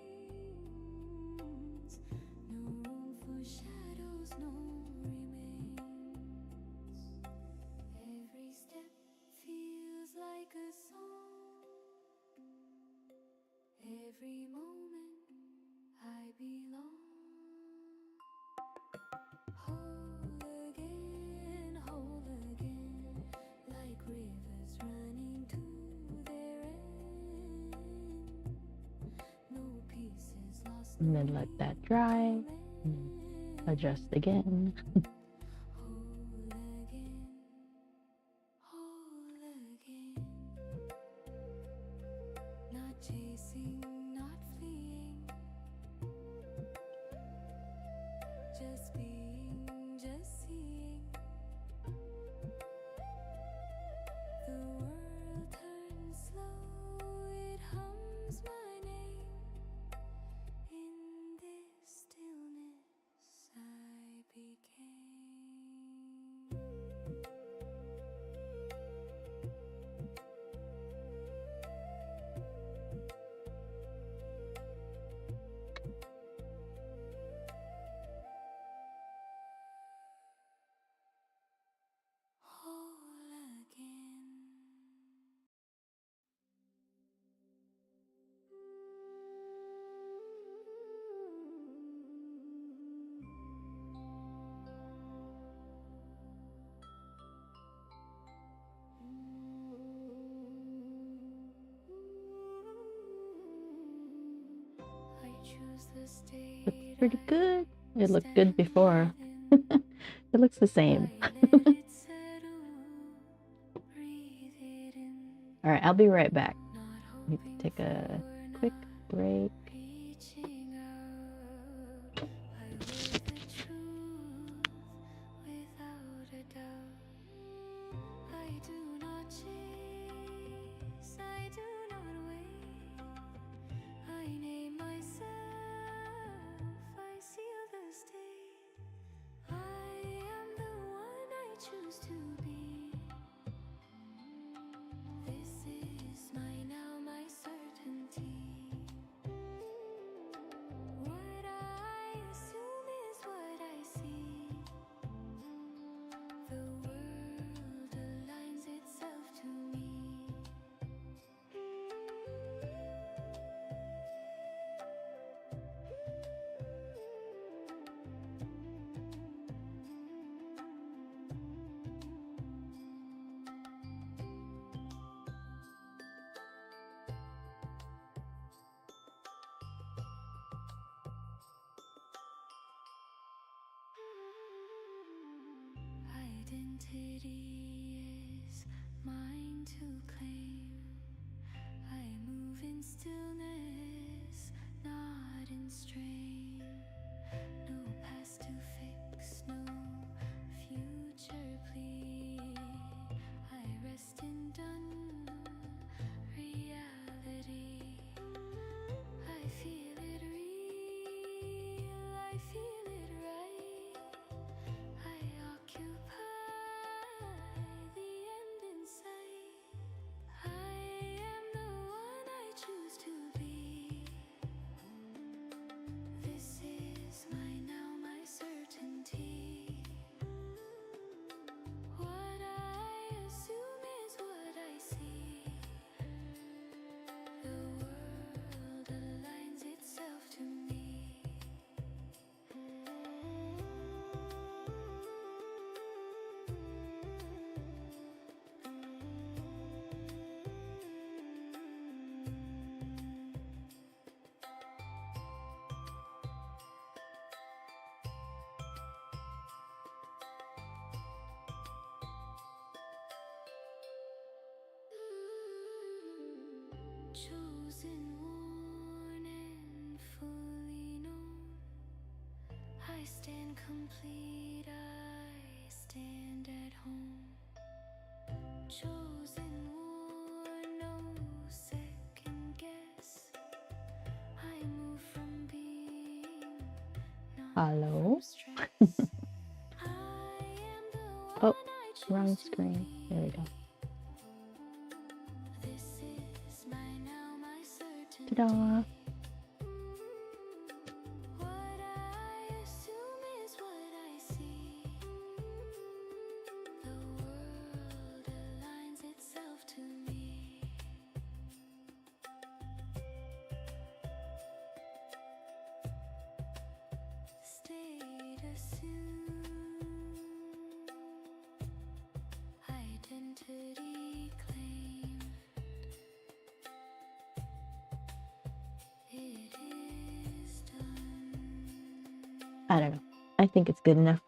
No room for shadows, no remains. Every step feels like a song. Every moment I belong. Whole again, like rivers running to their end. No pieces lost, And then let that dry. And then adjust again. whole again, whole again. Not chasing, not fleeing. Just being, just seeing. The world turns slow, it hums my name. In this stillness I became. Whole again. I choose the state. Looks pretty good. It looked good before. It looks the same. All right, I'll be right back. I need to take a quick break. identity is mine to claim. I move in stillness, not in strain. No past to fix, no future plead. I rest in done reality. I feel it real, I feel it right. I occupy the end in sight. I am the one I choose to be. This is my now, my certainty. What I assume is what I see. The world aligns itself to me. Chosen, worn, and fully known. I stand complete, I stand at home. Chosen, worn, no second guess. I move from being, not Hello. from stress. I am the Oh, one I choose wrong to screen. There we go. be. This is my now, my certainty. Ta-da. What I assume is what I see. The world aligns itself to me. State assumed. Identity claimed. It is done. I don't know. I think it's good enough.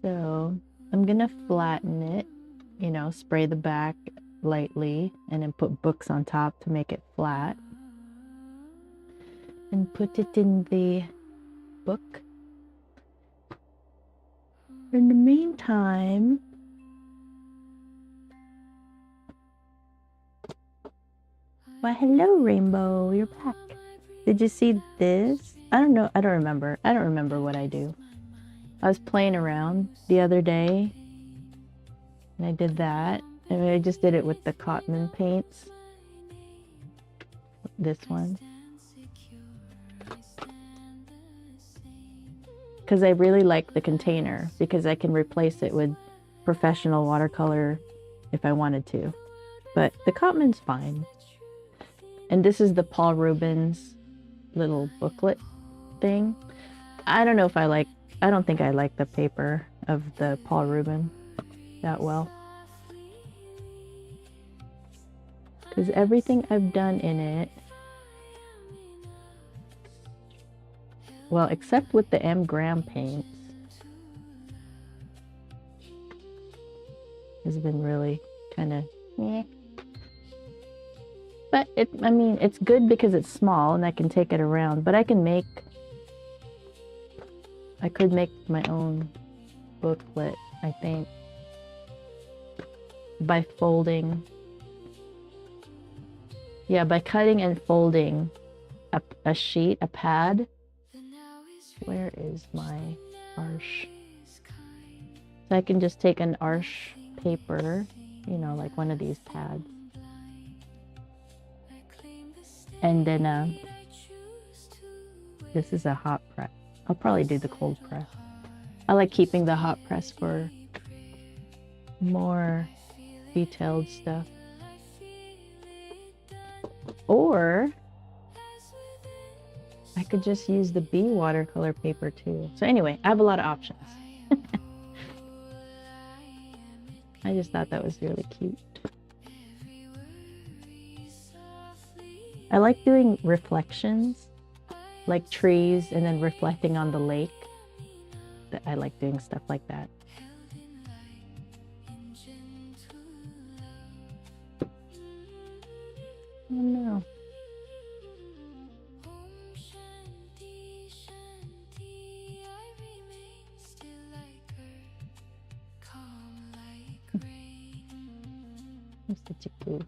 So I'm gonna flatten it, you know, spray the back lightly and then put books on top to make it flat. And put it in the book. In the meantime, why hello Rainbow, you're back. Did you see this? I don't know, I don't remember. I don't remember what I do. I was playing around the other day and I did that. And I just did it with the cotton paints. This one. Because I really like the container because I can replace it with professional watercolor if I wanted to. But the Cotman's fine. And this is the Paul Rubens little booklet thing. I don't know if I don't think I like the paper of the Paul Rubens that well. Because everything I've done in it, well, except with the M. Graham paints, has been really kind of meh. But I mean, it's good because it's small and I can take it around, but I could make my own booklet, I think, by folding. Yeah, by cutting and folding a sheet, a pad. Where is my arch? So I can just take an arch paper, you know, like one of these pads. And then this is a hot press. I'll probably do the cold press. I like keeping the hot press for more detailed stuff. Or I could just use the B watercolor paper too. So anyway, I have a lot of options. I just thought that was really cute. I like doing reflections like trees and then reflecting on the lake. I like doing stuff like that. Oh no. I'm such a goof.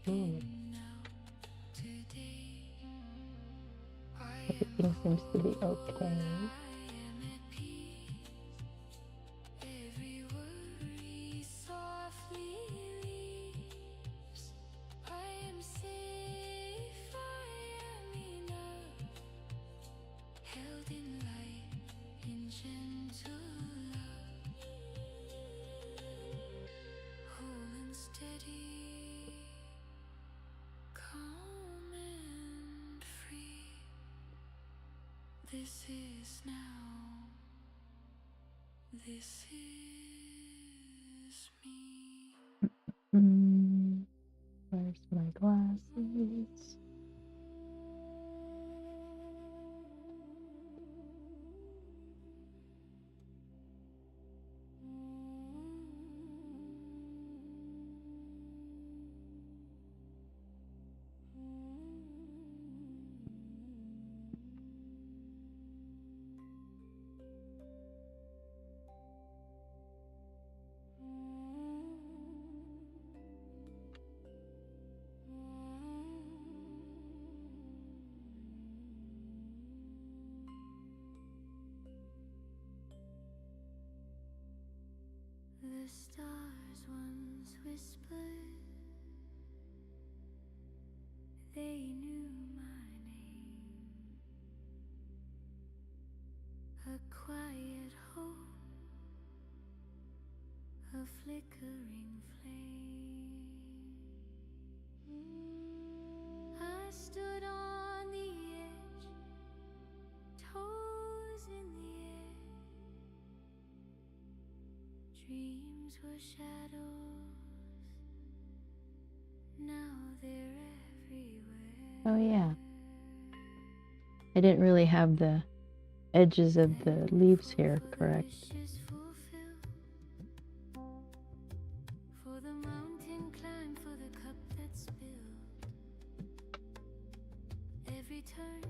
Ooh. Everything seems to be okay. This is now. This is me. Where's my glasses? The stars once whispered, they knew my name. A quiet home, a flickering flame. I stood on the edge, toes in the air. Dreams were shadows, now they're everywhere. Oh yeah. I didn't really have the edges of the leaves here correct. For the mountain climb, for the cup that spilled. Every turn,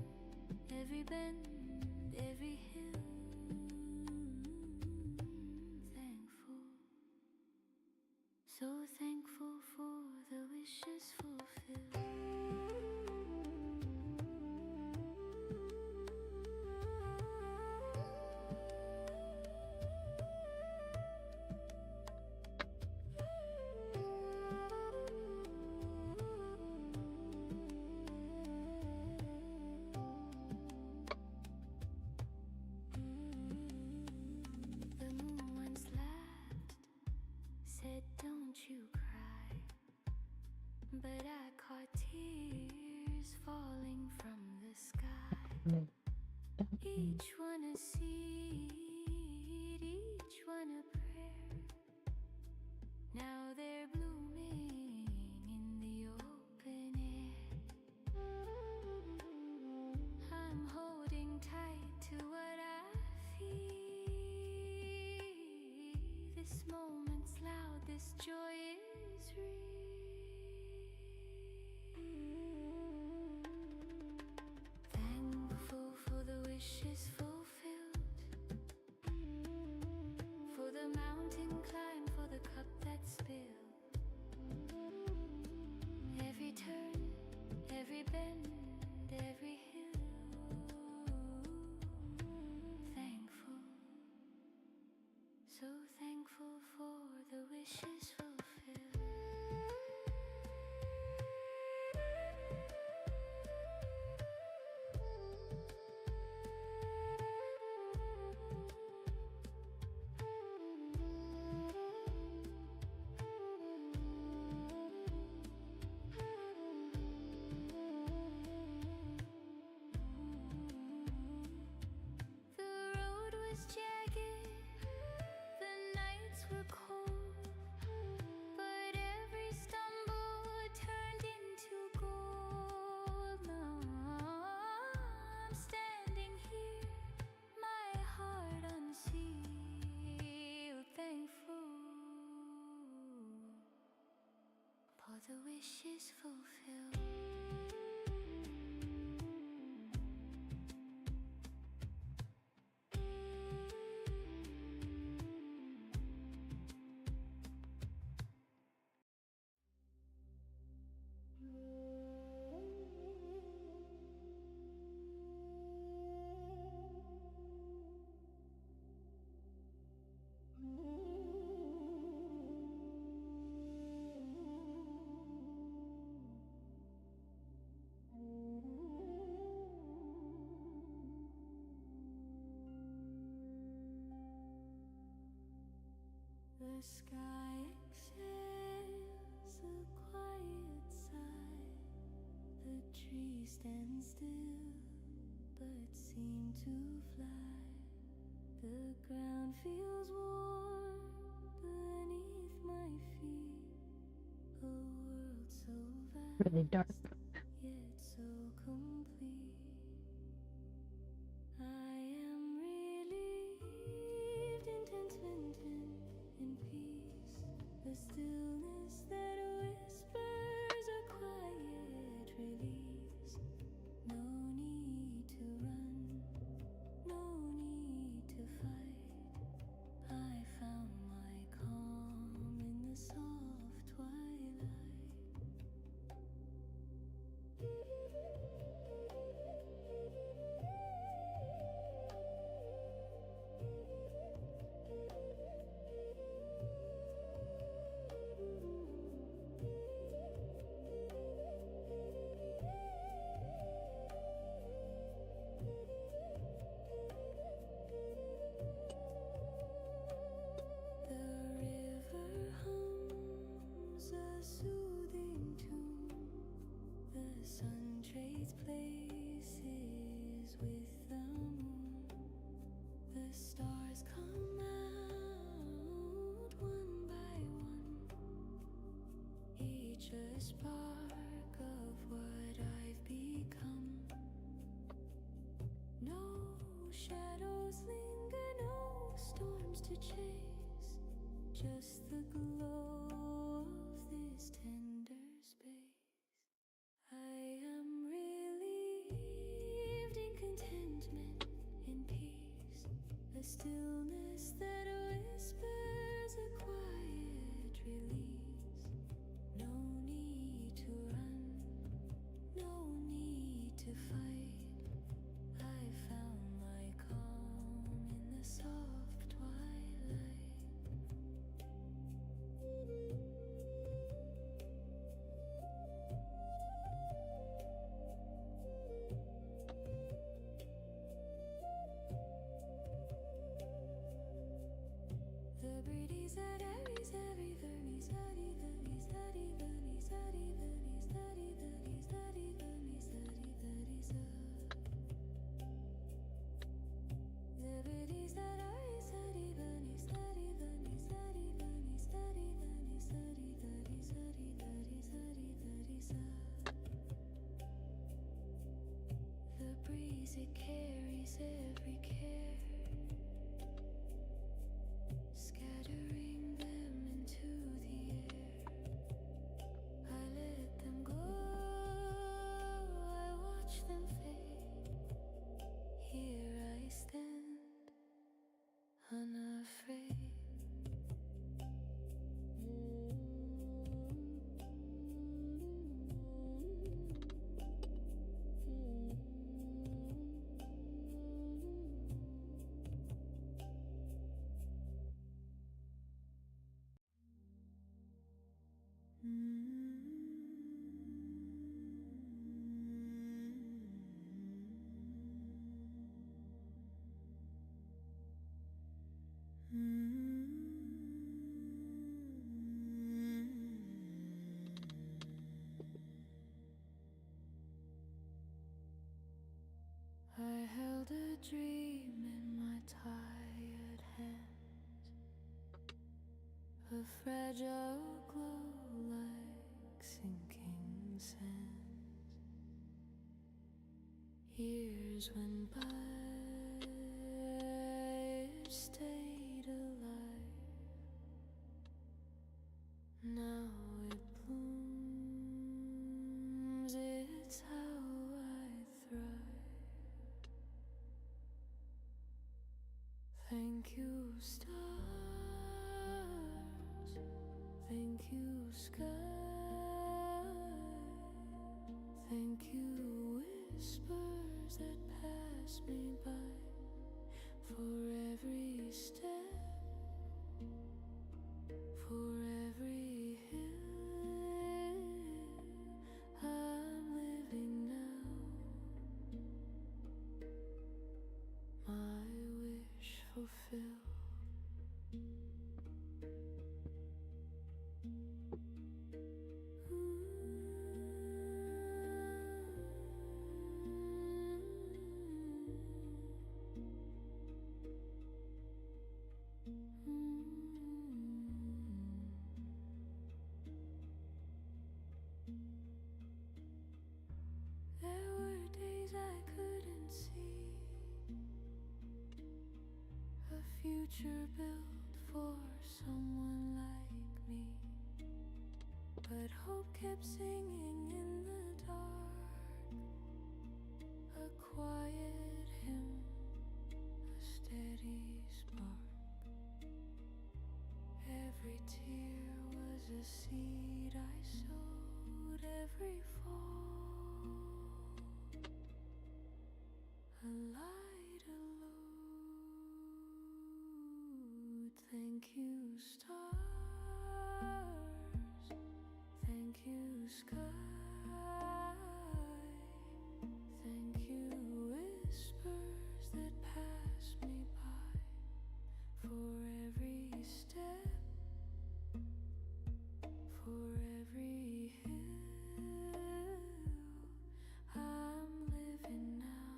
every bend, every hill. Thankful, so thankful for the wishes fulfilled. Said, don't you cry, but I caught tears falling from the sky. Each one a seed, each one a prayer. Now they're blooming in the open air. I'm holding tight to what I feel. This moment's loud, this joy is real. Thankful for the wishes fulfilled, for the mountain climb, for the cup that spilled. Every turn, every bend, every hill. Thankful, so thankful for the wishes fulfilled. the wishes fulfilled. The sky exhales a quiet sigh. The trees stand still, but seem to fly. The ground feels warm beneath my feet. A world so vast, Really dark. yet so complete. I am relieved in contentment, in peace. The stillness that whispers a quiet release. No need to run, no need to fight. I found my calm in the soft twilight. The river hums a soothing tune. The sun trades places with the moon. The stars come out one by one, each a spark of what I've become. No shadows linger, no storms to chase, just the glow of this tender space. I am relieved in contentment, in peace. The stillness that whispers a quiet release. No need to run, no need to fight. I found my calm in the soft twilight. The breeze that every vernies, every vernies, every vernies, every vernies, every vernies, every vernies, every vernies. The breeze that every vernies, every vernies, every vernies, every vernies, every vernies, every vernies, every vernies. The breeze, it carries every care, scattering them into the air. I let them go, I watch them fade. Here I stand, unafraid. I held a dream in my tired hands, a fragile glow like sinking sands. Years went by, it stayed alive. Now it blooms stars. Thank you, sky. Thank you, whispers that pass me by. For every step, for every hill I'm living now. My wish fulfilled. There were days I couldn't see a future built for someone like me, but hope kept singing in the dark, a quiet hymn, a steady spark. Every tear was a seed I sowed, every fall a light, a load. Thank you, stars. Thank you, sky. Thank you, whispers that pass me by. For every step, for every hill I'm living now.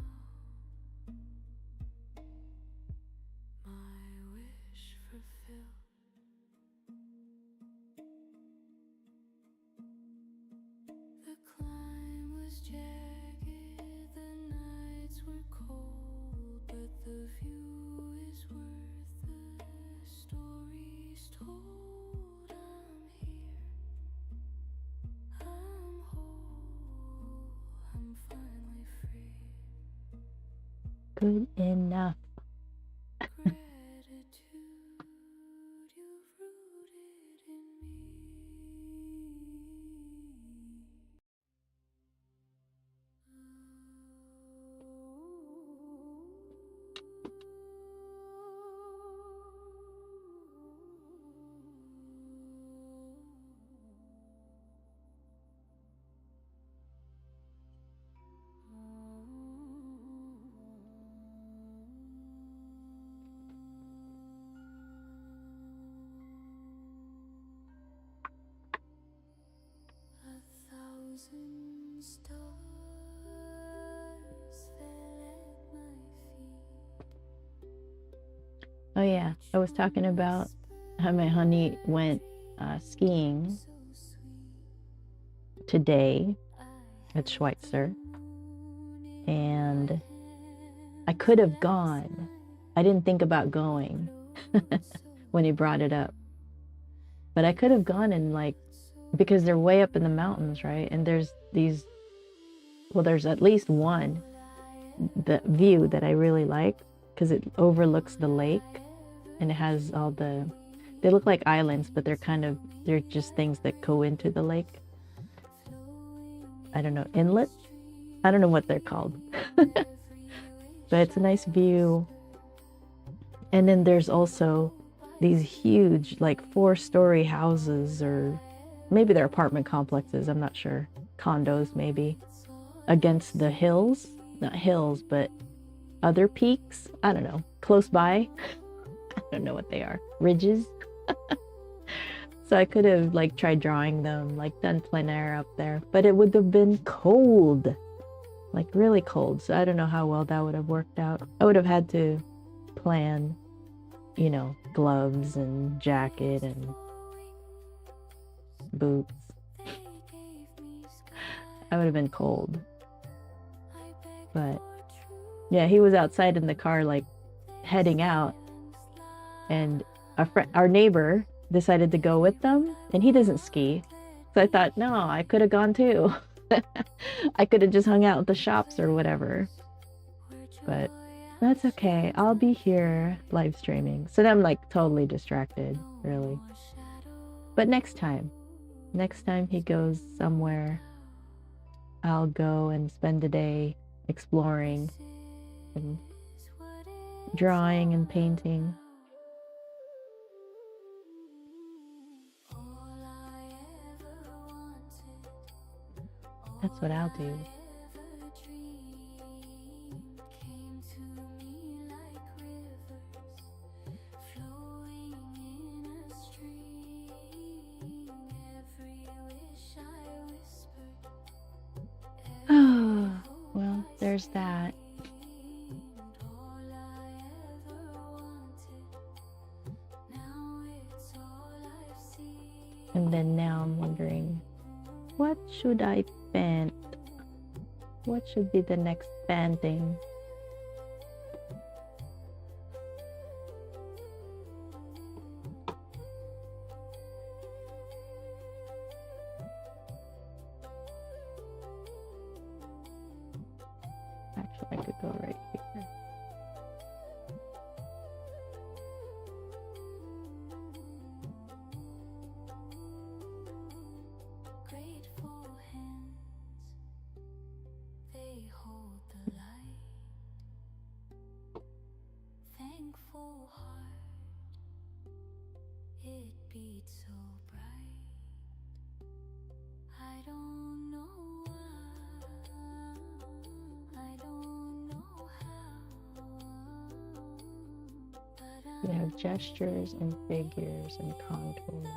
My wish fulfilled. The climb was jagged, the nights were cold, but the view is worth the stories told. I'm here, I'm whole, I'm finally free. Good enough. Gratitude you've rooted in thousand stars fell at my feet. Oh yeah, I was talking about how my honey went skiing So sweet, today at Schweitzer, and I could have gone. I didn't think about going when he brought it up, but I could have gone and because they're way up in the mountains, right? And there's there's at least one the view that I really like because it overlooks the lake, and it has they look like islands, but they're just things that go into the lake. I don't know, inlet? I don't know what they're called. But it's a nice view. And then there's also these huge 4-story houses, or maybe they're apartment complexes, I'm not sure, condos maybe, against the hills, not hills, but other peaks, I don't know, close by. I don't know what they are, ridges. So I could have tried drawing them, done plein air up there, but it would have been cold, really cold. So I don't know how well that would have worked out. I would have had to plan, gloves and jacket and boots. I would have been cold. But yeah, he was outside in the car heading out, and our neighbor decided to go with them, and he doesn't ski. So I thought, no, I could have gone too. I could have just hung out at the shops or whatever. But That's okay. I'll be here live streaming. So I'm like totally distracted, really. But next time he goes somewhere, I'll go and spend a day exploring and drawing and painting. That's what I'll do. Oh, well, there's that. And then now I'm wondering, what should I paint? What should be the next painting? Actually, I could go right here. We have gestures and figures and contours.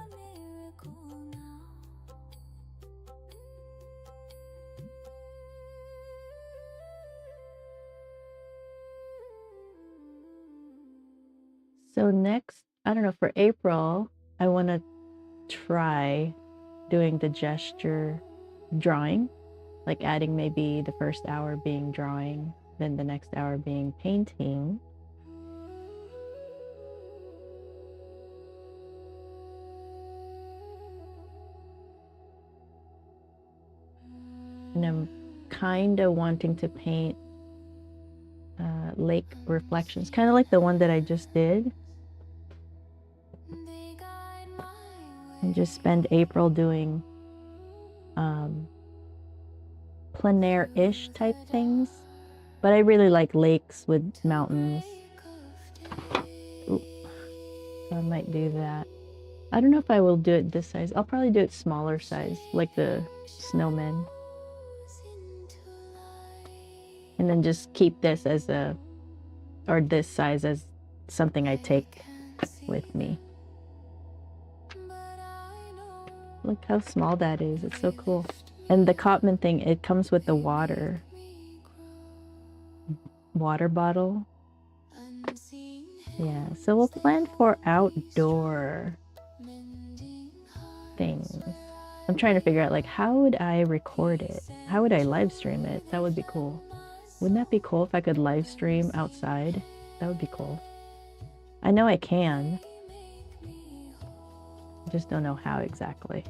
So next, I don't know, for April, I want to try doing the gesture drawing, like adding maybe the first hour being drawing, then the next hour being painting. And I'm kind of wanting to paint lake reflections, kind of like the one that I just did. And just spend April doing plein-air-ish type things. But I really like lakes with mountains. Ooh, so I might do that. I don't know if I will do it this size. I'll probably do it smaller size, like the snowmen. And then just keep this as or this size as something I take with me. Look how small that is. It's so cool. And the Cotman thing, it comes with the water bottle. Yeah, so we'll plan for outdoor things. I'm trying to figure out, like, how would I record it? How would I live stream it? That would be cool. Wouldn't that be cool if I could live stream outside? That would be cool. I know I can. I just don't know how exactly.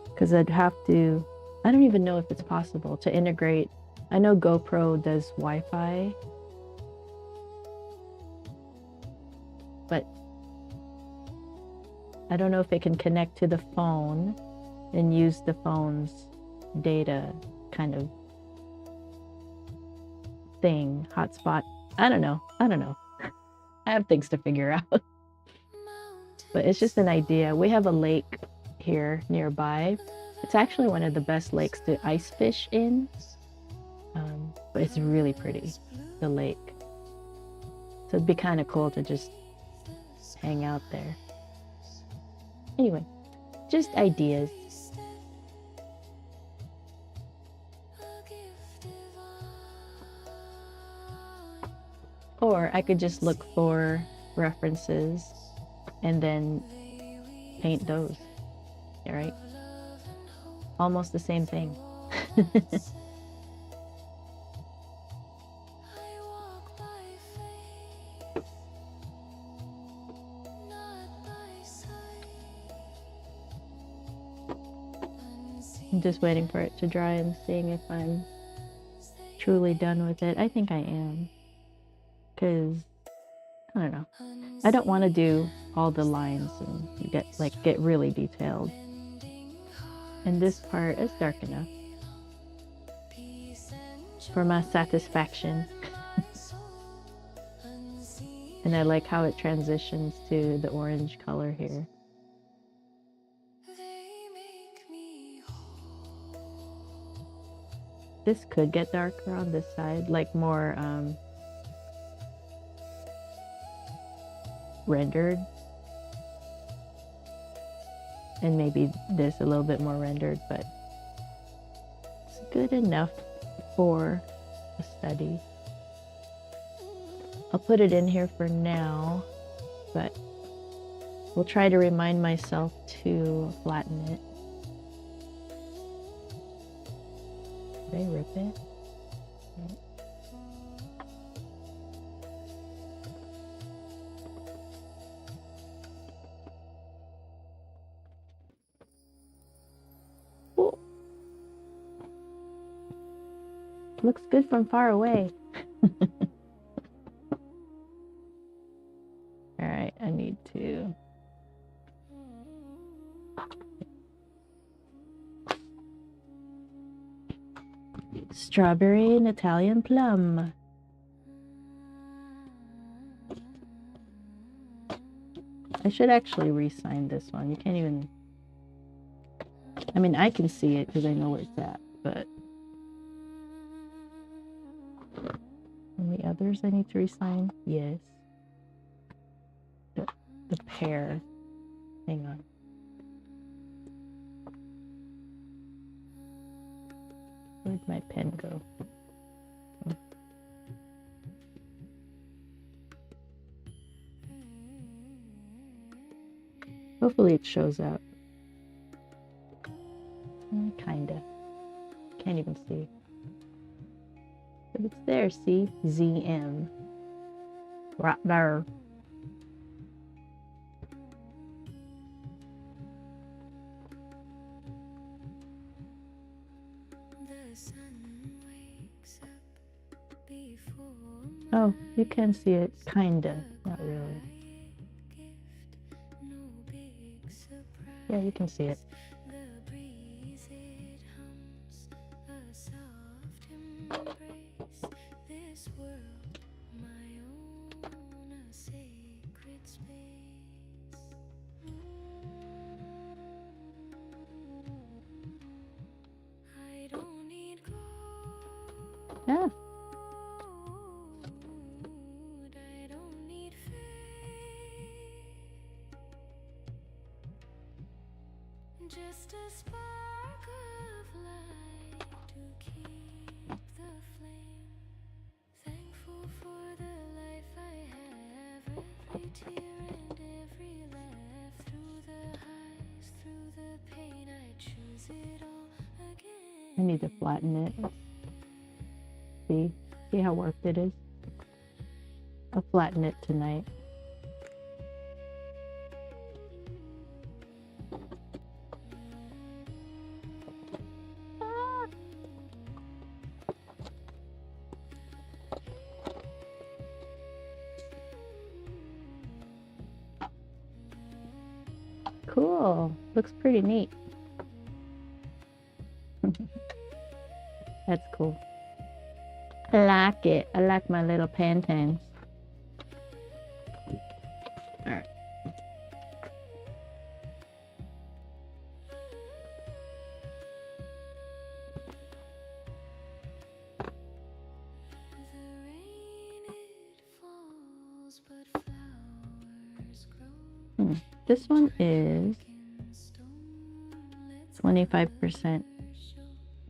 Because I'd have to, I don't even know if it's possible to integrate. I know GoPro does Wi-Fi, but I don't know if it can connect to the phone and use the phone's data kind of thing, hotspot. I don't know. I have things to figure out. But it's just an idea. We have a lake here nearby. It's actually one of the best lakes to ice fish in. But it's really pretty, the lake. So it'd be kind of cool to just hang out there. Anyway, just ideas. Or I could just look for references and then paint those. All right? Almost the same thing. I'm just waiting for it to dry and seeing if I'm truly done with it. I think I am. Because, I don't know. I don't want to do all the lines and get really detailed. And this part is dark enough for my satisfaction. And I like how it transitions to the orange color here. This could get darker on this side, like more rendered. And maybe this a little bit more rendered, but it's good enough for a study. I'll put it in here for now, but we'll try to remind myself to flatten it. Did I rip it? Oh. Looks good from far away. All right, I need to. Strawberry and Italian plum. I should actually re-sign this one. You can't even. I mean, I can see it because I know where it's at, but. And the others I need to re-sign? Yes. The pair. Hang on. Where'd my pen go? Hopefully it shows up. Kinda. Can't even see. But it's there, see? ZM. Right there. Oh, you can see it, kinda, not really. Yeah, you can see it. Yeah. Just a spark of light to keep the flame. Thankful for the life I have, every tear and every laugh. Through the highs, through the pain, I choose it all again. I need to flatten it. See how warped it is? I'll flatten it tonight. Cool. Looks pretty neat. That's cool. I like it. I like my little pantans. Alright. This one is 25%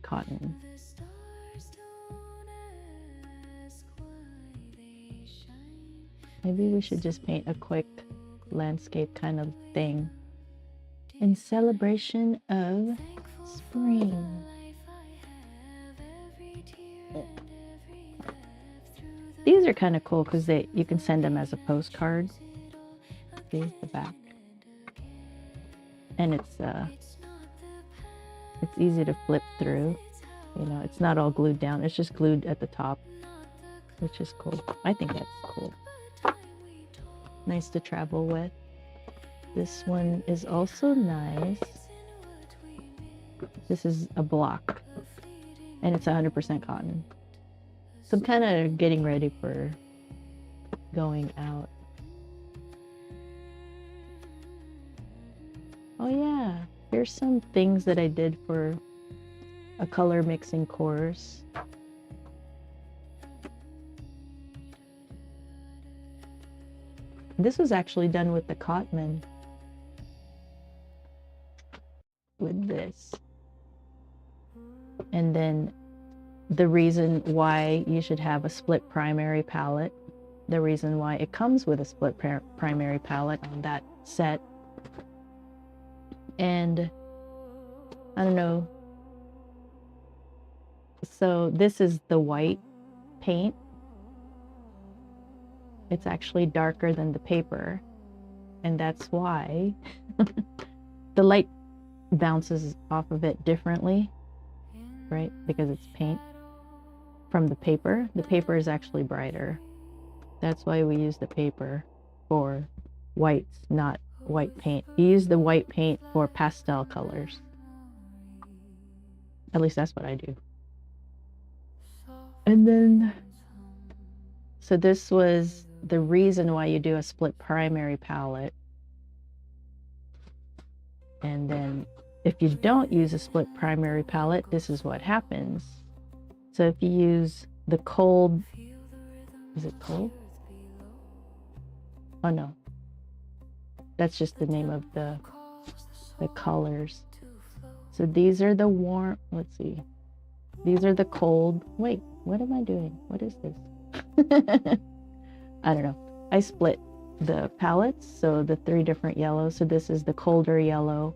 cotton. Maybe we should just paint a quick landscape kind of thing in celebration of spring. These are kind of cool because you can send them as a postcard. See the back, and it's easy to flip through. You know, it's not all glued down. It's just glued at the top, which is cool. I think that's cool. Nice to travel with. This one is also nice. This is a block, and it's 100% cotton. So I'm kind of getting ready for going out. Oh yeah, here's some things that I did for a color mixing course. This was actually done with the Cotman. With this. And then the reason why you should have a split primary palette, the reason why it comes with a split primary palette on that set. And I don't know. So this is the white paint. It's actually darker than the paper. And that's why the light bounces off of it differently, right? Because it's paint from the paper. The paper is actually brighter. That's why we use the paper for whites, not white paint. You use the white paint for pastel colors. At least that's what I do. And then, so this was the reason why you do a split primary palette. And then if you don't use a split primary palette, this is what happens. So if you use the cold, is it cold? Oh no, that's just the name of the colors. So these are the warm, let's see. These are the cold, wait, what am I doing? What is this? I don't know. I split the palettes, so the 3 different yellows. So this is the colder yellow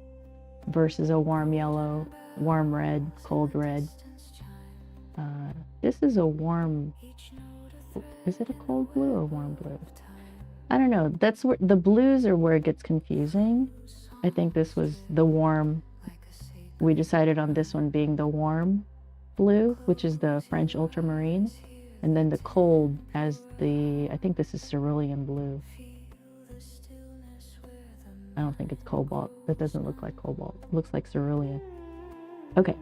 versus a warm yellow, warm red, cold red. This is a warm, is it a cold blue or warm blue? I don't know. That's where the blues are where it gets confusing. I think this was the warm. We decided on this one being the warm blue, which is the French ultramarine, and then the cold as the, I think this is cerulean blue. I don't think it's cobalt. That doesn't look like cobalt. It looks like cerulean. Okay.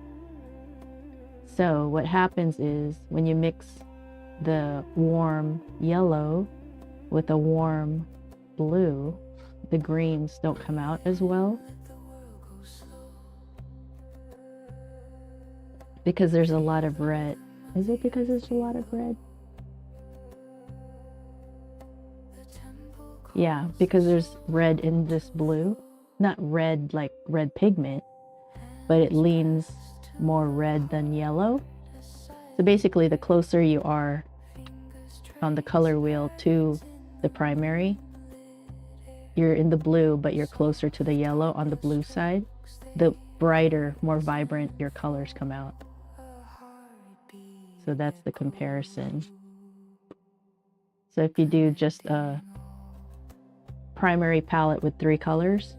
So what happens is when you mix the warm yellow with a warm blue, the greens don't come out as well. Because there's a lot of red. Is it because there's a lot of red? Yeah, because there's red in this blue. Not red like red pigment, but it leans more red than yellow. So basically, the closer you are on the color wheel to the primary, you're in the blue, but you're closer to the yellow on the blue side, the brighter, more vibrant your colors come out. So that's the comparison. So if you do just a primary palette with 3 colors,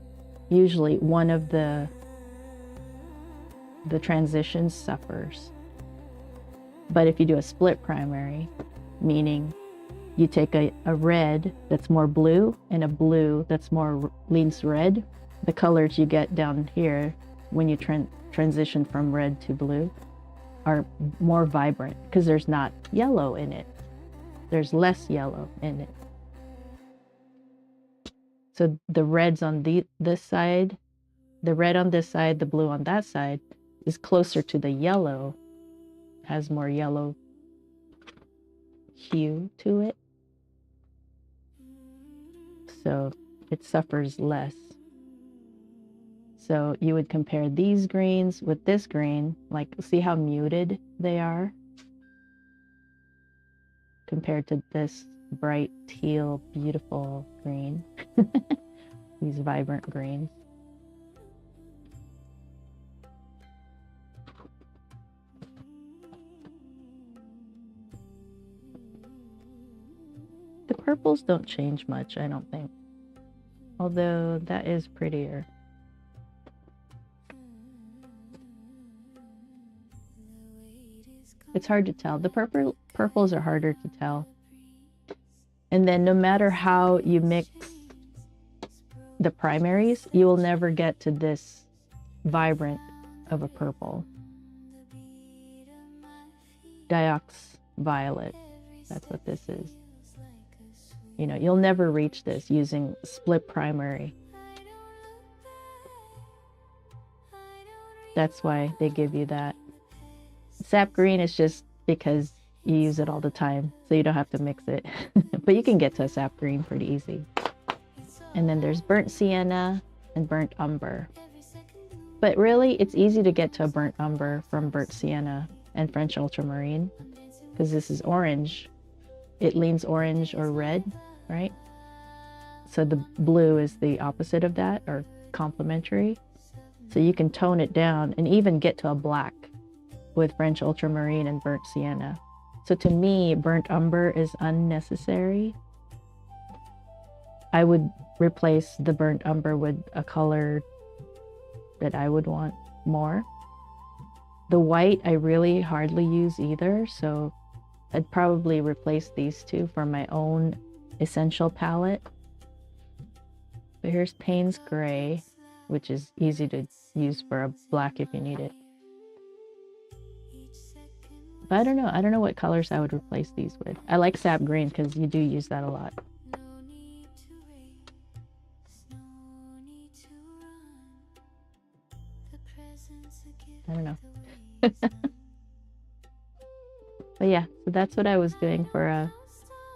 usually one of the transitions suffers. But if you do a split primary, meaning you take a red that's more blue and a blue that's more leans red, the colors you get down here when you transition from red to blue are more vibrant because there's not yellow in it. There's less yellow in it. So the reds on this side, the red on this side, the blue on that side is closer to the yellow, has more yellow hue to it. So it suffers less. So you would compare these greens with this green, like see how muted they are compared to this bright teal, beautiful green. These vibrant greens. The purples don't change much, I don't think. Although that is prettier. It's hard to tell. The purples are harder to tell. And then no matter how you mix the primaries, you will never get to this vibrant of a purple. Diox violet, that's what this is. You know, you'll never reach this using split primary. That's why they give you that. Sap green is just because you use it all the time, so you don't have to mix it. But you can get to a sap green pretty easy. And then there's burnt sienna and burnt umber. But really, it's easy to get to a burnt umber from burnt sienna and French ultramarine, because this is orange. It leans orange or red, right? So the blue is the opposite of that, or complementary. So you can tone it down and even get to a black with French ultramarine and burnt sienna. So to me, burnt umber is unnecessary. I would replace the burnt umber with a color that I would want more. The white I really hardly use either, so I'd probably replace these two for my own essential palette. But here's Payne's Gray, which is easy to use for a black if you need it. But I don't know what colors I would replace these with. I like sap green because you do use that a lot. I don't know. But yeah, so that's what I was doing for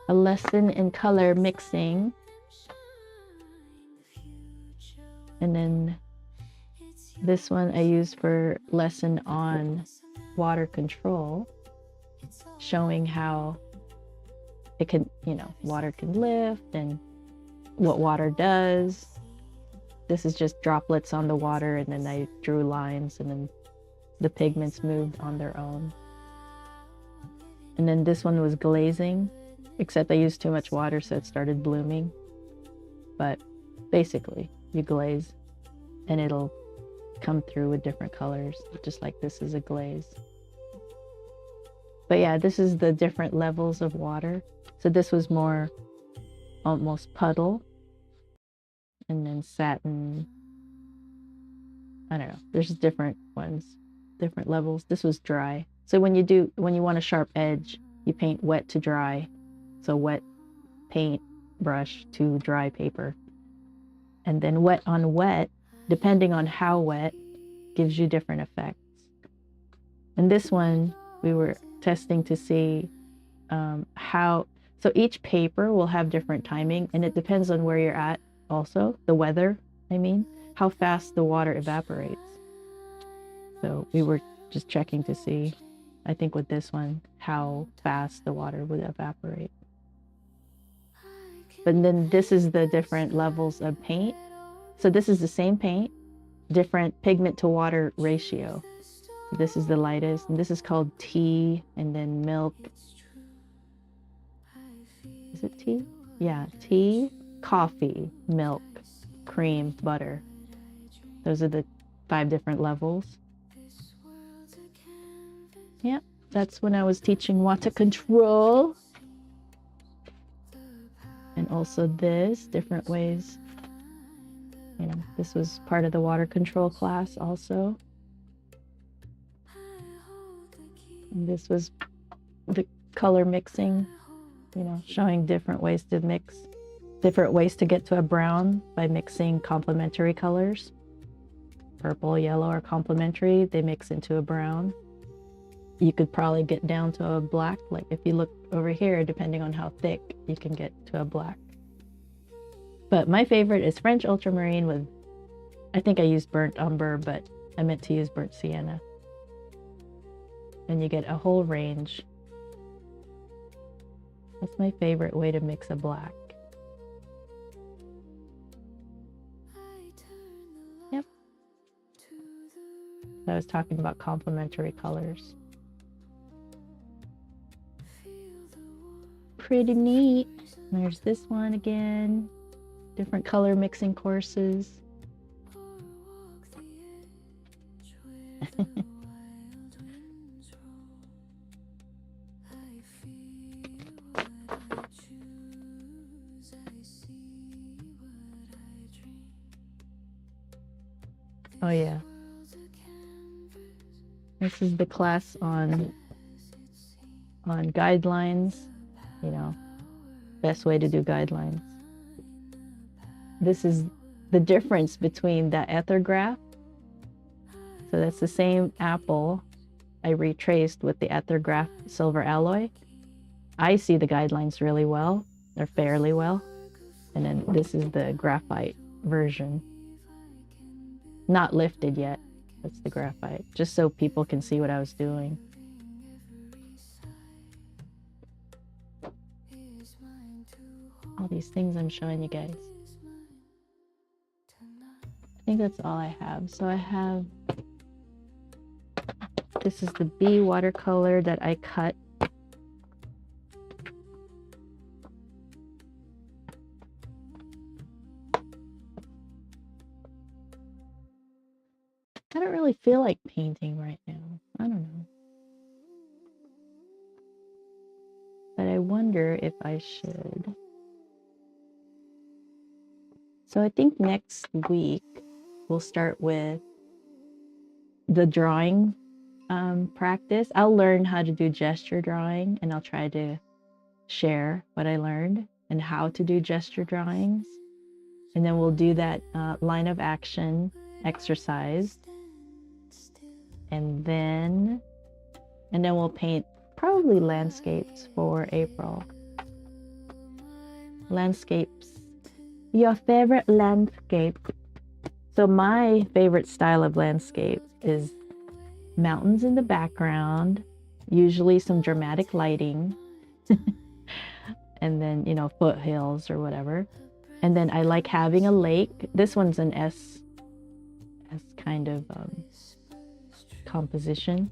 a lesson in color mixing. And then this one I used for lesson on water control, showing how it can, you know, water can lift and what water does. This is just droplets on the water, and then I drew lines, and then the pigments moved on their own. And then this one was glazing, except I used too much water, so it started blooming. But basically, you glaze and it'll come through with different colors, just like this is a glaze. But yeah, this is the different levels of water. So this was more almost puddle, and then satin. I don't know, there's different ones, different levels. This was dry. So when you want a sharp edge, you paint wet to dry. So wet paint brush to dry paper. And then wet on wet, depending on how wet, gives you different effects. And this one, we were testing to see how, so each paper will have different timing, and it depends on where you're at also, the weather, I mean, how fast the water evaporates. So we were just checking to see, I think with this one, how fast the water would evaporate. But then this is the different levels of paint. So this is the same paint, different pigment to water ratio. This is the lightest, and this is called tea, and then milk. Is it tea? Yeah, tea, coffee, milk, cream, butter. Those are the 5 different levels. Yeah, that's when I was teaching water control. And also this, different ways. You know, this was part of the water control class also. And this was the color mixing, you know, showing different ways to mix, different ways to get to a brown by mixing complementary colors. Purple, yellow are complementary, they mix into a brown. You could probably get down to a black, like if you look over here, depending on how thick, you can get to a black. But my favorite is French ultramarine with, I think I used burnt umber, but I meant to use burnt sienna. And you get a whole range. That's my favorite way to mix a black. Yep. I was talking about complementary colors. Pretty neat. There's this one again. Different color mixing courses. Oh yeah. This is the class on guidelines, you know, best way to do guidelines. This is the difference between that ethergraph. So that's the same apple I retraced with the ethergraph silver alloy. I see the guidelines really well, or fairly well. And then this is the graphite version. Not lifted yet. That's the graphite, just so people can see what I was doing. All these things I'm showing you guys. I think that's all I have. So I have, this is the B watercolor that I cut. I don't really feel like painting right now. I don't know. But I wonder if I should. So I think next week we'll start with the drawing practice. I'll learn how to do gesture drawing, and I'll try to share what I learned and how to do gesture drawings. And then we'll do that line of action exercise. And then we'll paint probably landscapes for April. Landscapes. Your favorite landscape. So my favorite style of landscape is mountains in the background, usually some dramatic lighting, and then, you know, foothills or whatever. And then I like having a lake. This one's an S kind of composition.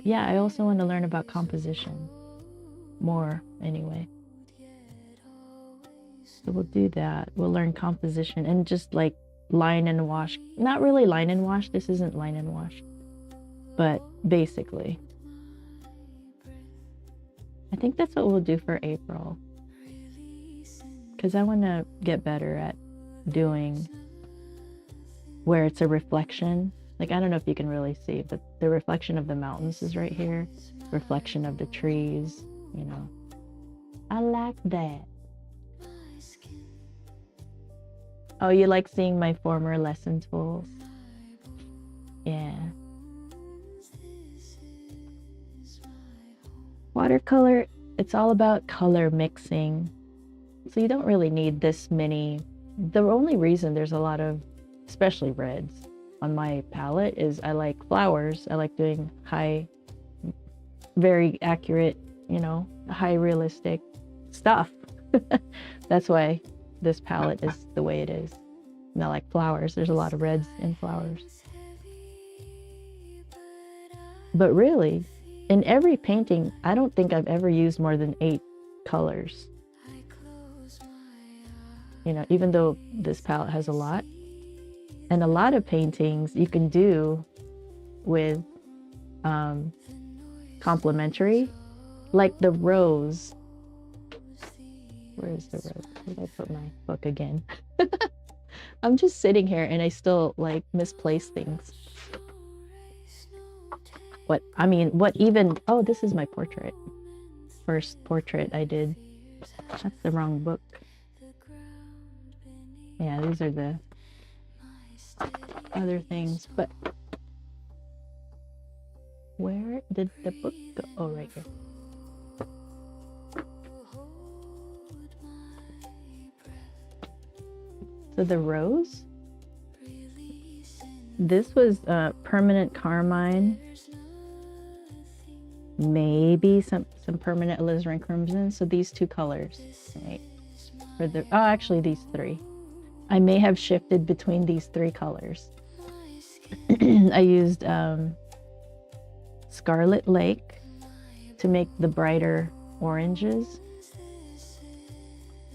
Yeah, I also want to learn about composition more anyway. So we'll do that. We'll learn composition and just like line and wash. Not really line and wash. This isn't line and wash. But basically. I think that's what we'll do for April. Because I want to get better at doing where it's a reflection. Like, I don't know if you can really see, but the reflection of the mountains is right here. Reflection of the trees, you know. I like that. Oh, you like seeing my former lesson tools? Yeah. Watercolor, it's all about color mixing. So you don't really need this many. The only reason there's a lot of, especially reds, on my palette is I like flowers. I like doing high, very accurate, you know, high realistic stuff. That's why this palette is the way it is. And I like flowers. There's a lot of reds in flowers. But really, in every painting, I don't think I've ever used more than 8 colors. You know, even though this palette has a lot. And a lot of paintings you can do with complementary, like the rose. Where is the rose? Where did I put my book again? I'm just sitting here and I still like misplace things. What even, oh, this is my portrait. First portrait I did. That's the wrong book. Yeah, these are the other things, but where did the book go? Oh, right here. So the rose, this was permanent carmine, maybe some permanent alizarin crimson. So these 2 colors, right? For the, oh, actually these 3. I may have shifted between these 3 colors. I used Scarlet Lake to make the brighter oranges.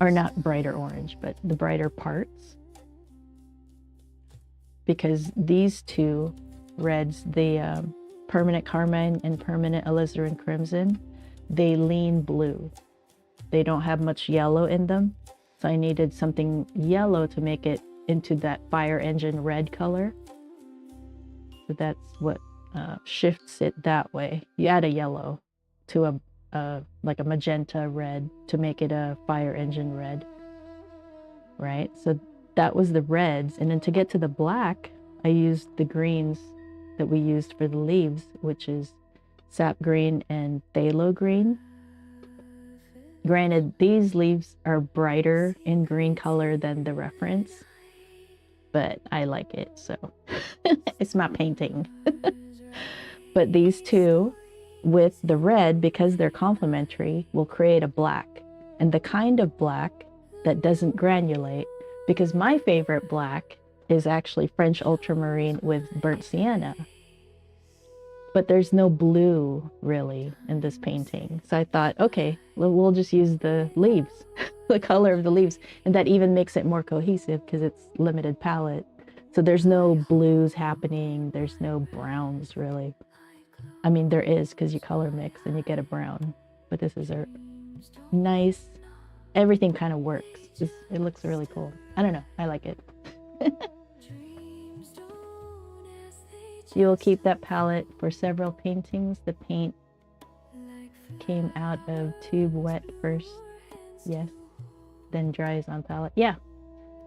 Or not brighter orange, but the brighter parts. Because these 2 reds, the permanent carmine and permanent alizarin crimson, they lean blue. They don't have much yellow in them. So I needed something yellow to make it into that fire engine red color. So that's what shifts it that way. You add a yellow to like a magenta red to make it a fire engine red, right? So that was the reds. And then to get to the black, I used the greens that we used for the leaves, which is sap green and phthalo green. Granted, these leaves are brighter in green color than the reference, but I like it, so it's my painting. But these two with the red, because they're complementary, will create a black, and the kind of black that doesn't granulate, because my favorite black is actually French ultramarine with burnt sienna. But there's no blue really in this painting. So I thought, okay, we'll just use the leaves, the color of the leaves. And that even makes it more cohesive because it's limited palette. So there's no blues happening. There's no browns really. I mean, there is because you color mix and you get a brown. But this is a nice, everything kind of works. It looks really cool. I don't know, I like it. You will keep that palette for several paintings. The paint came out of tube wet first, yes, then dries on palette. Yeah,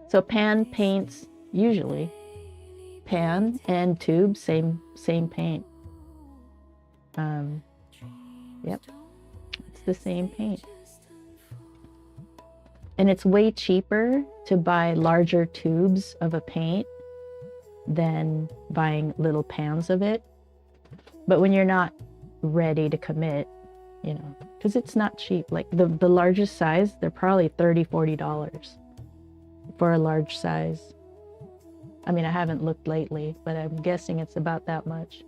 so pan paints usually. Pan and tube, same paint. Yep, it's the same paint. And it's way cheaper to buy larger tubes of a paint than buying little pans of it. But when you're not ready to commit, you know, because it's not cheap. Like the largest size, they're probably $30-$40 for a large size. I mean, I haven't looked lately, but I'm guessing it's about that much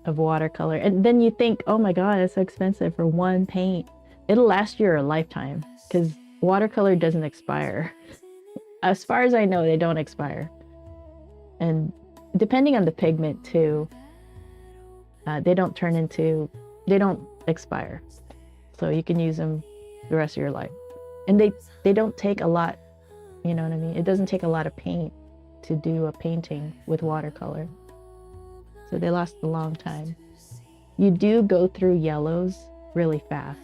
of watercolor. And then you think, oh my God, it's so expensive for one paint. It'll last you a lifetime because watercolor doesn't expire. As far as I know, they don't expire. And depending on the pigment too, they don't expire. So you can use them the rest of your life. And they don't take a lot, you know what I mean? It doesn't take a lot of paint to do a painting with watercolor. So they last a long time. You do go through yellows really fast.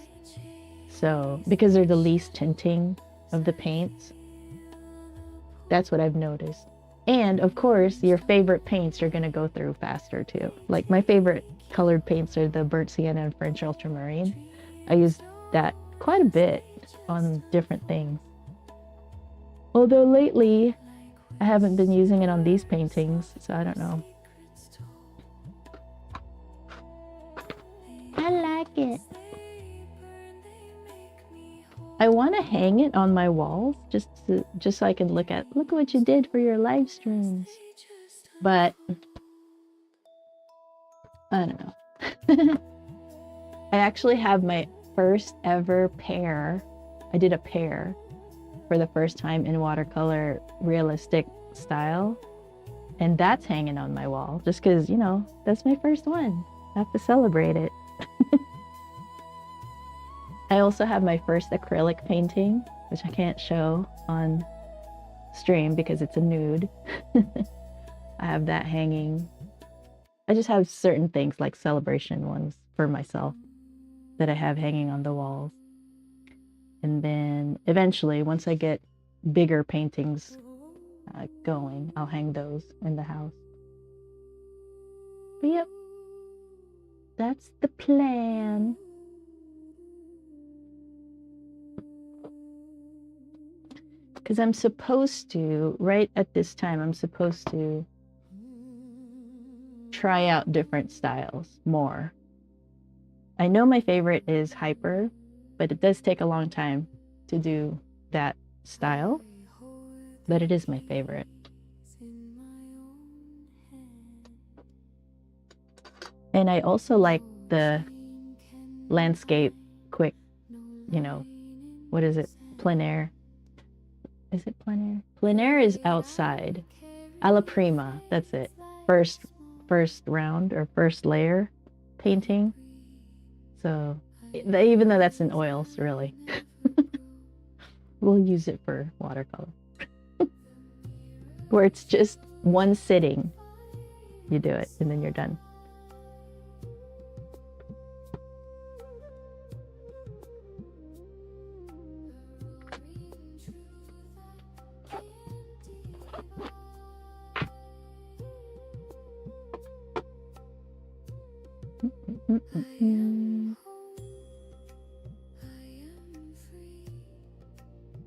So, because they're the least tinting of the paints. That's what I've noticed. And of course, your favorite paints you're gonna go through faster too. Like my favorite colored paints are the burnt sienna and French ultramarine. I use that quite a bit on different things. Although lately, I haven't been using it on these paintings, so I don't know. I like it. I want to hang it on my walls just so I can look what you did for your live streams. But I don't know. I actually have my first ever pear. I did a pear for the first time in watercolor realistic style. And that's hanging on my wall just because, you know, that's my first one. I have to celebrate it. I also have my first acrylic painting, which I can't show on stream because it's a nude. I have that hanging. I just have certain things like celebration ones for myself that I have hanging on the walls. And then eventually, once I get bigger paintings going, I'll hang those in the house. But yep, that's the plan. Because I'm supposed to, right at this time, I'm supposed to try out different styles more. I know my favorite is hyper, but it does take a long time to do that style, but it is my favorite. And I also like the landscape quick, you know, what is it? Plein air. Is it plein air? Plein air is outside. Alla prima, that's it. First round or first layer painting. So even though that's in oils, really. We'll use it for watercolor. where it's just one sitting. You do it and then you're done.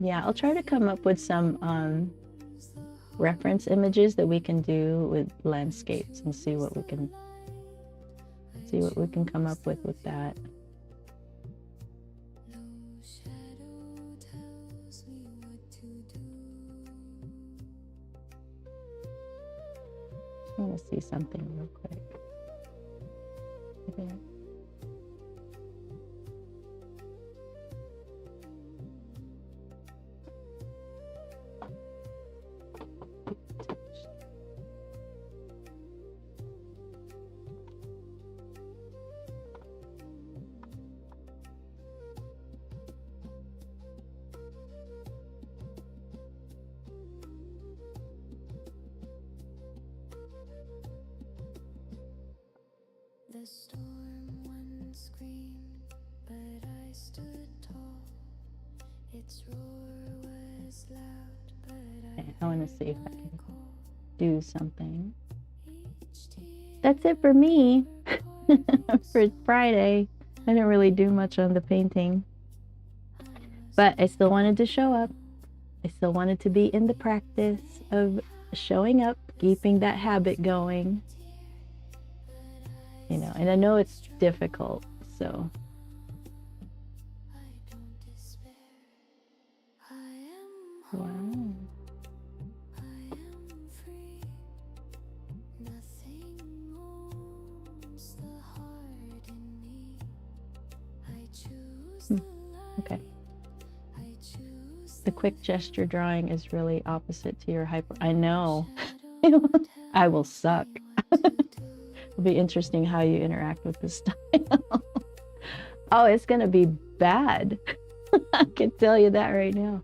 Yeah, I'll try to come up with some reference images that we can do with landscapes and see what we can come up with that. I want to see something real quick. Okay. The storm once screamed, but I stood tall. Its roar was loud, but Okay, I want to see if I can do something. That's it for me for Friday. I didn't really do much on the painting, but I still wanted to show up. I still wanted to be in the practice of showing up, keeping that habit going. You know, and I know it's difficult, so. Wow. Okay. The quick gesture drawing is really opposite to your hyper. I know. I will suck. It'll be interesting how you interact with this style. Oh, it's gonna be bad. I can tell you that right now.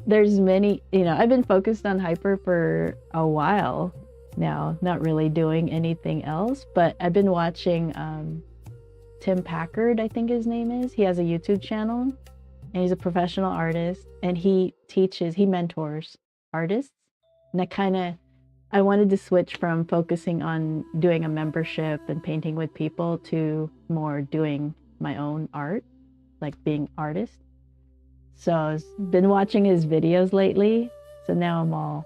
There's many, you know, I've been focused on hyper for a while now, not really doing anything else, but I've been watching Tim Packard, I think his name is. He has a YouTube channel and he's a professional artist and he mentors artists. And I wanted to switch from focusing on doing a membership and painting with people to more doing my own art, like being artist. So I've been watching his videos lately. So now I'm all,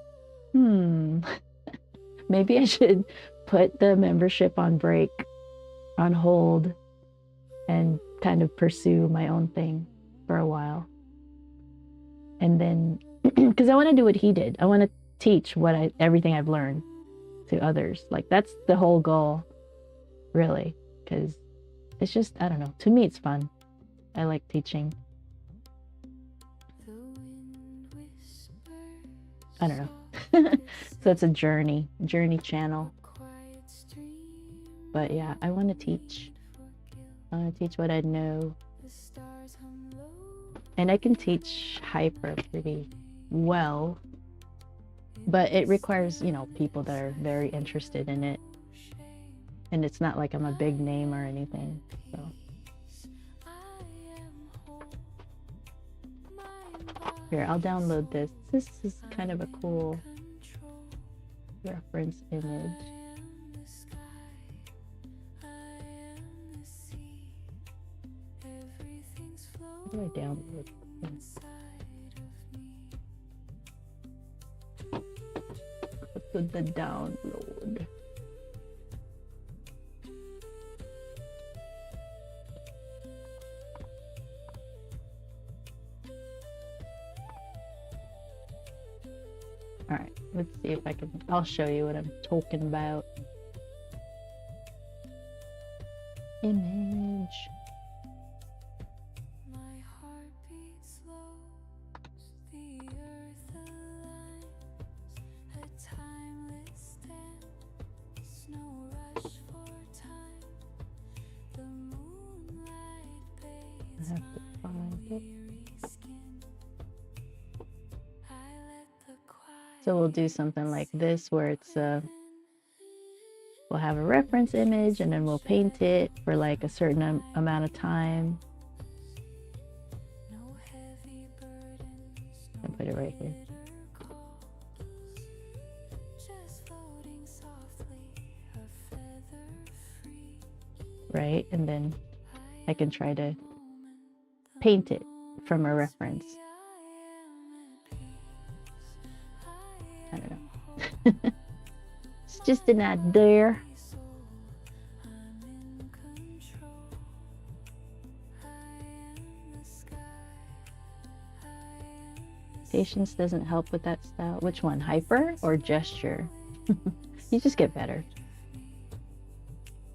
maybe I should put the membership on break, on hold, and kind of pursue my own thing for a while. And then, because I want to do what he did. I want to teach everything I've learned to others. Like that's the whole goal, really, because it's just, I don't know, to me it's fun. I like teaching. I don't know. So it's a journey channel. But yeah, I want to teach. I want to teach what I know. And I can teach hyper pretty well. But it requires, you know, people that are very interested in it. And it's not like I'm a big name or anything. So. Here, I'll download this. This is kind of a cool reference image. How do I download this? To the download. All right, let's see if I'll show you what I'm talking about. Image. My heart beats slow, the earth aligns, a timeless dance, no rush for time, the moonlight bathes my weary skin. So we'll do something like this where it's we'll have a reference image and then we'll paint it for like a certain amount of time. And put it right here. Right, and then I can try to paint it from a reference. I don't know. It's just an idea. Patience doesn't help with that style. Which one, hyper or gesture? You just get better.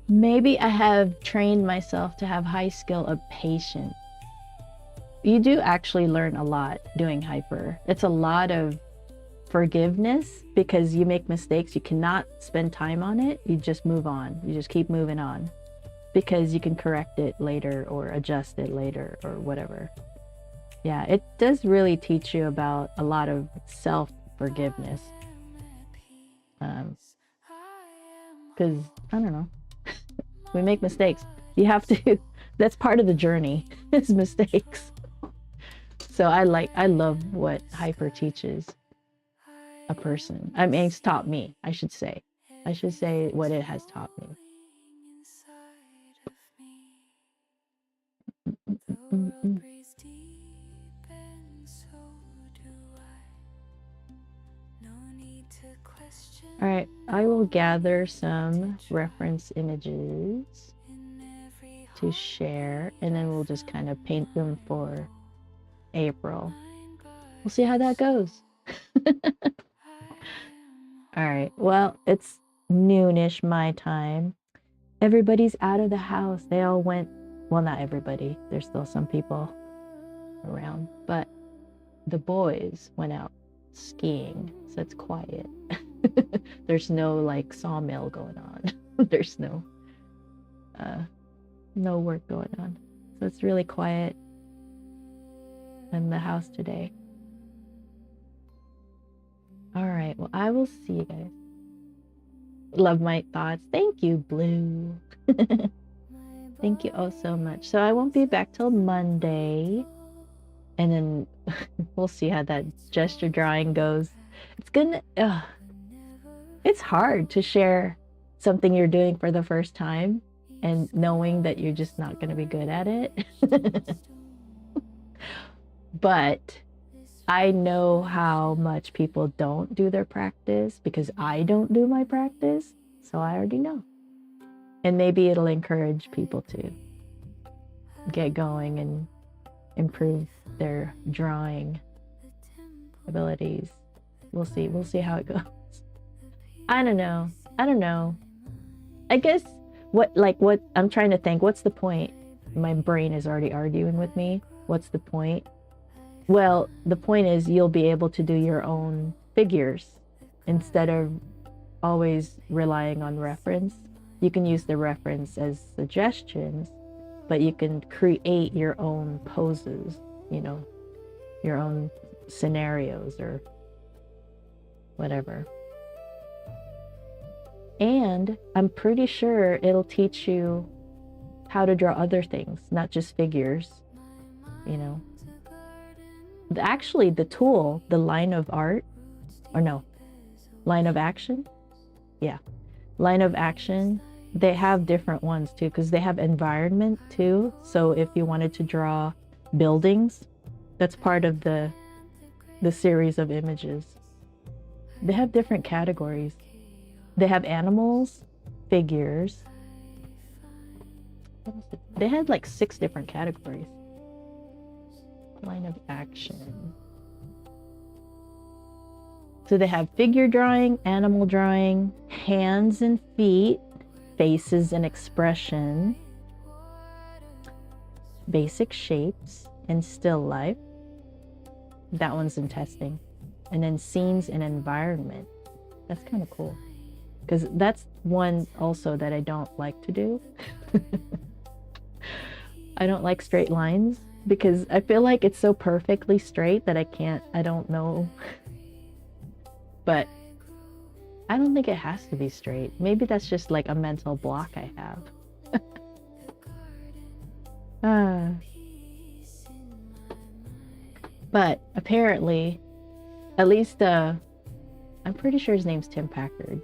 Maybe I have trained myself to have high skill of patience. You do actually learn a lot doing hyper. It's a lot of forgiveness because you make mistakes. You cannot spend time on it. You just move on. You just keep moving on because you can correct it later or adjust it later or whatever. Yeah, it does really teach you about a lot of self-forgiveness. Because, I don't know, we make mistakes. You have to, that's part of the journey, is mistakes. So I love what hyper teaches a person. I mean, it's taught me, I should say. I should say what it has taught me. All right, I will gather some reference images to share, and then we'll just kind of paint them for April. We'll see how that goes. All right, well, it's noonish my time. Everybody's out of the house. They all went, well, not everybody. There's still some people around, but the boys went out skiing, so it's quiet. There's no like sawmill going on. There's no work going on, so it's really quiet in the house today. All right, well, I will see you guys. Love my thoughts. Thank you, Blue. Thank you oh so much. So I won't be back till Monday, and then we'll see how that gesture drawing goes. It's gonna it's hard to share something you're doing for the first time and knowing that you're just not going to be good at it. But I know how much people don't do their practice because I don't do my practice, so I already know. And maybe it'll encourage people to get going and improve their drawing abilities. We'll see how it goes. I don't know. I guess what I'm trying to think, what's the point? My brain is already arguing with me. What's the point? Well, the point is you'll be able to do your own figures instead of always relying on reference. You can use the reference as suggestions, but you can create your own poses, you know, your own scenarios or whatever. And I'm pretty sure it'll teach you how to draw other things, not just figures, you know. Actually, the tool, the line of art, or no, line of action. Yeah, line of action. They have different ones too, because they have environment too. So if you wanted to draw buildings, that's part of the series of images. They have different categories. They have animals, figures. They had like 6 different categories. Line of action. So they have figure drawing, animal drawing, hands and feet, faces and expression, basic shapes, and still life. That one's in testing. And then scenes and environment. That's kind of cool. Because that's one also that I don't like to do. I don't like straight lines because I feel like it's so perfectly straight that I don't know. but I don't think it has to be straight. Maybe that's just like a mental block I have. But apparently, at least I'm pretty sure his name's Tim Packard.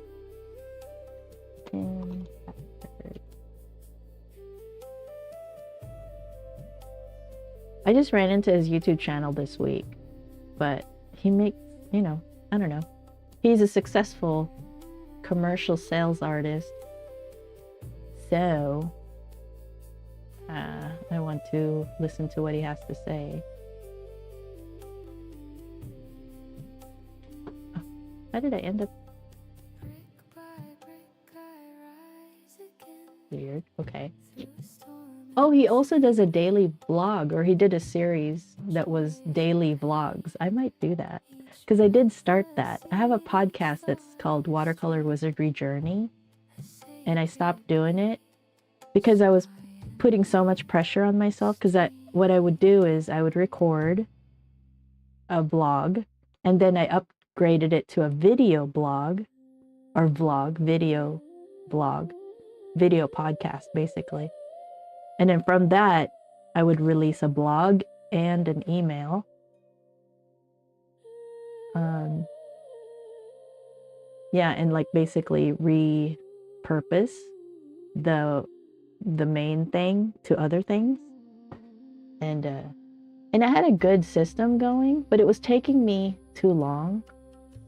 Tim Packard. I just ran into his YouTube channel this week, but he makes, you know, I don't know. He's a successful commercial sales artist. So, I want to listen to what he has to say. Oh, how did I end up? Weird. Okay. Oh, he also does a daily vlog, or he did a series that was daily vlogs. I might do that because I did start that. I have a podcast that's called Watercolor Wizardry Journey, and I stopped doing it because I was putting so much pressure on myself. Because what I would do is I would record a vlog, and then I upgraded it to a video blog, or vlog, video blog, video podcast, basically. And then from that, I would release a blog and an email. Yeah, and like basically repurpose the main thing to other things. And I had a good system going, but it was taking me too long.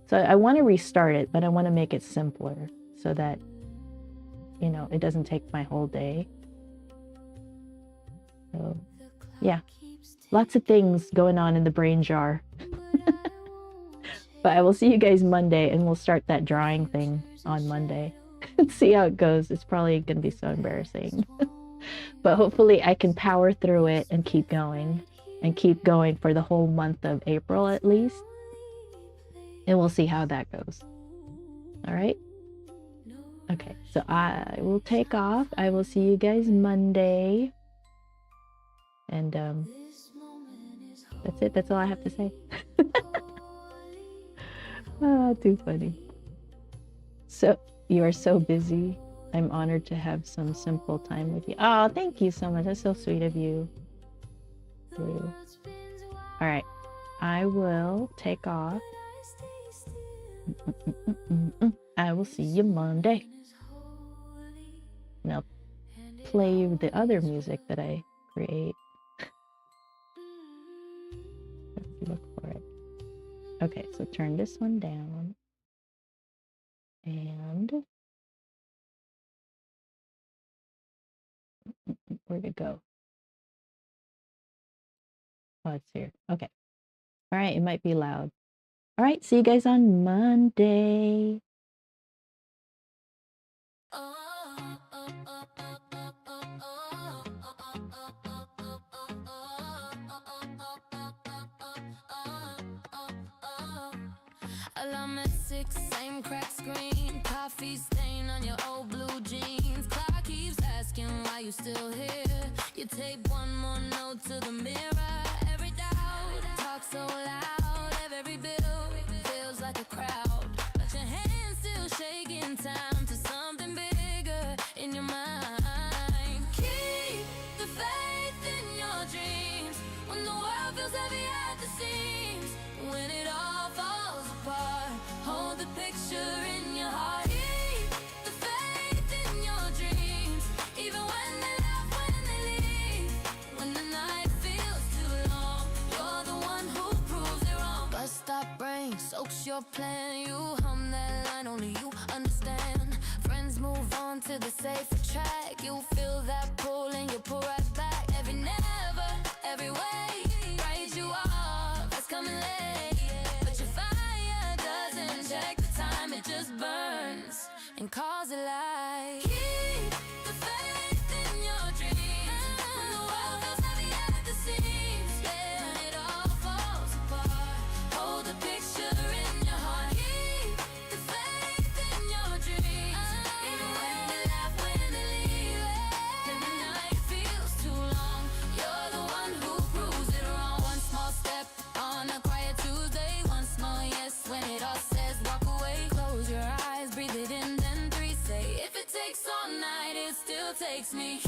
So I want to restart it, but I want to make it simpler so that, you know, it doesn't take my whole day. So, yeah, lots of things going on in the brain jar. But I will see you guys Monday, and we'll start that drawing thing on Monday and see how it goes. It's probably going to be so embarrassing. But hopefully I can power through it and keep going for the whole month of April at least. And we'll see how that goes. All right. Okay, so I will take off. I will see you guys Monday. And that's it. That's all I have to say. Ah, too funny. So you are so busy. I'm honored to have some simple time with you. Oh, thank you so much. That's so sweet of you. All right, I will take off. I will see you Monday. And I'll play the other music that I create. Let's look for it. Okay, so turn this one down. And where'd it go? Oh, it's here. Okay. All right, it might be loud. All right, see you guys on Monday. Alarm at 6, same cracked screen. Coffee stain on your old blue jeans. Clock keeps asking why you still here. You tape one more note to the mirror. Every doubt, talk so loud. Every bill feels like a crowd. But your hands still shaking time to something bigger in your mind. Keep the faith in your dreams when the world feels heavy at the seams. When it all falls apart, hold the picture in your heart. Keep the faith in your dreams, even when they laugh, when they leave. When the night feels too long, you're the one who proves it wrong. Bus stop brain soaks your plan. You hum that line, only you understand. Friends move on to the safer track. You feel that pull and you pull right back. Every never, every way, write you off, that's coming late. But your fire doesn't check the time, it just burns and calls it light. Keep the faith in your dreams when the world feels heavy at the seams. Yeah, when it all falls apart, hold the picture in your heart. Keep the faith in your dreams, even when they laugh, when they leave. Then the night feels too long, you're the one who proves it wrong. One small step on a quiet Tuesday, one small yes when it all says walk away. takes all night, it still takes me.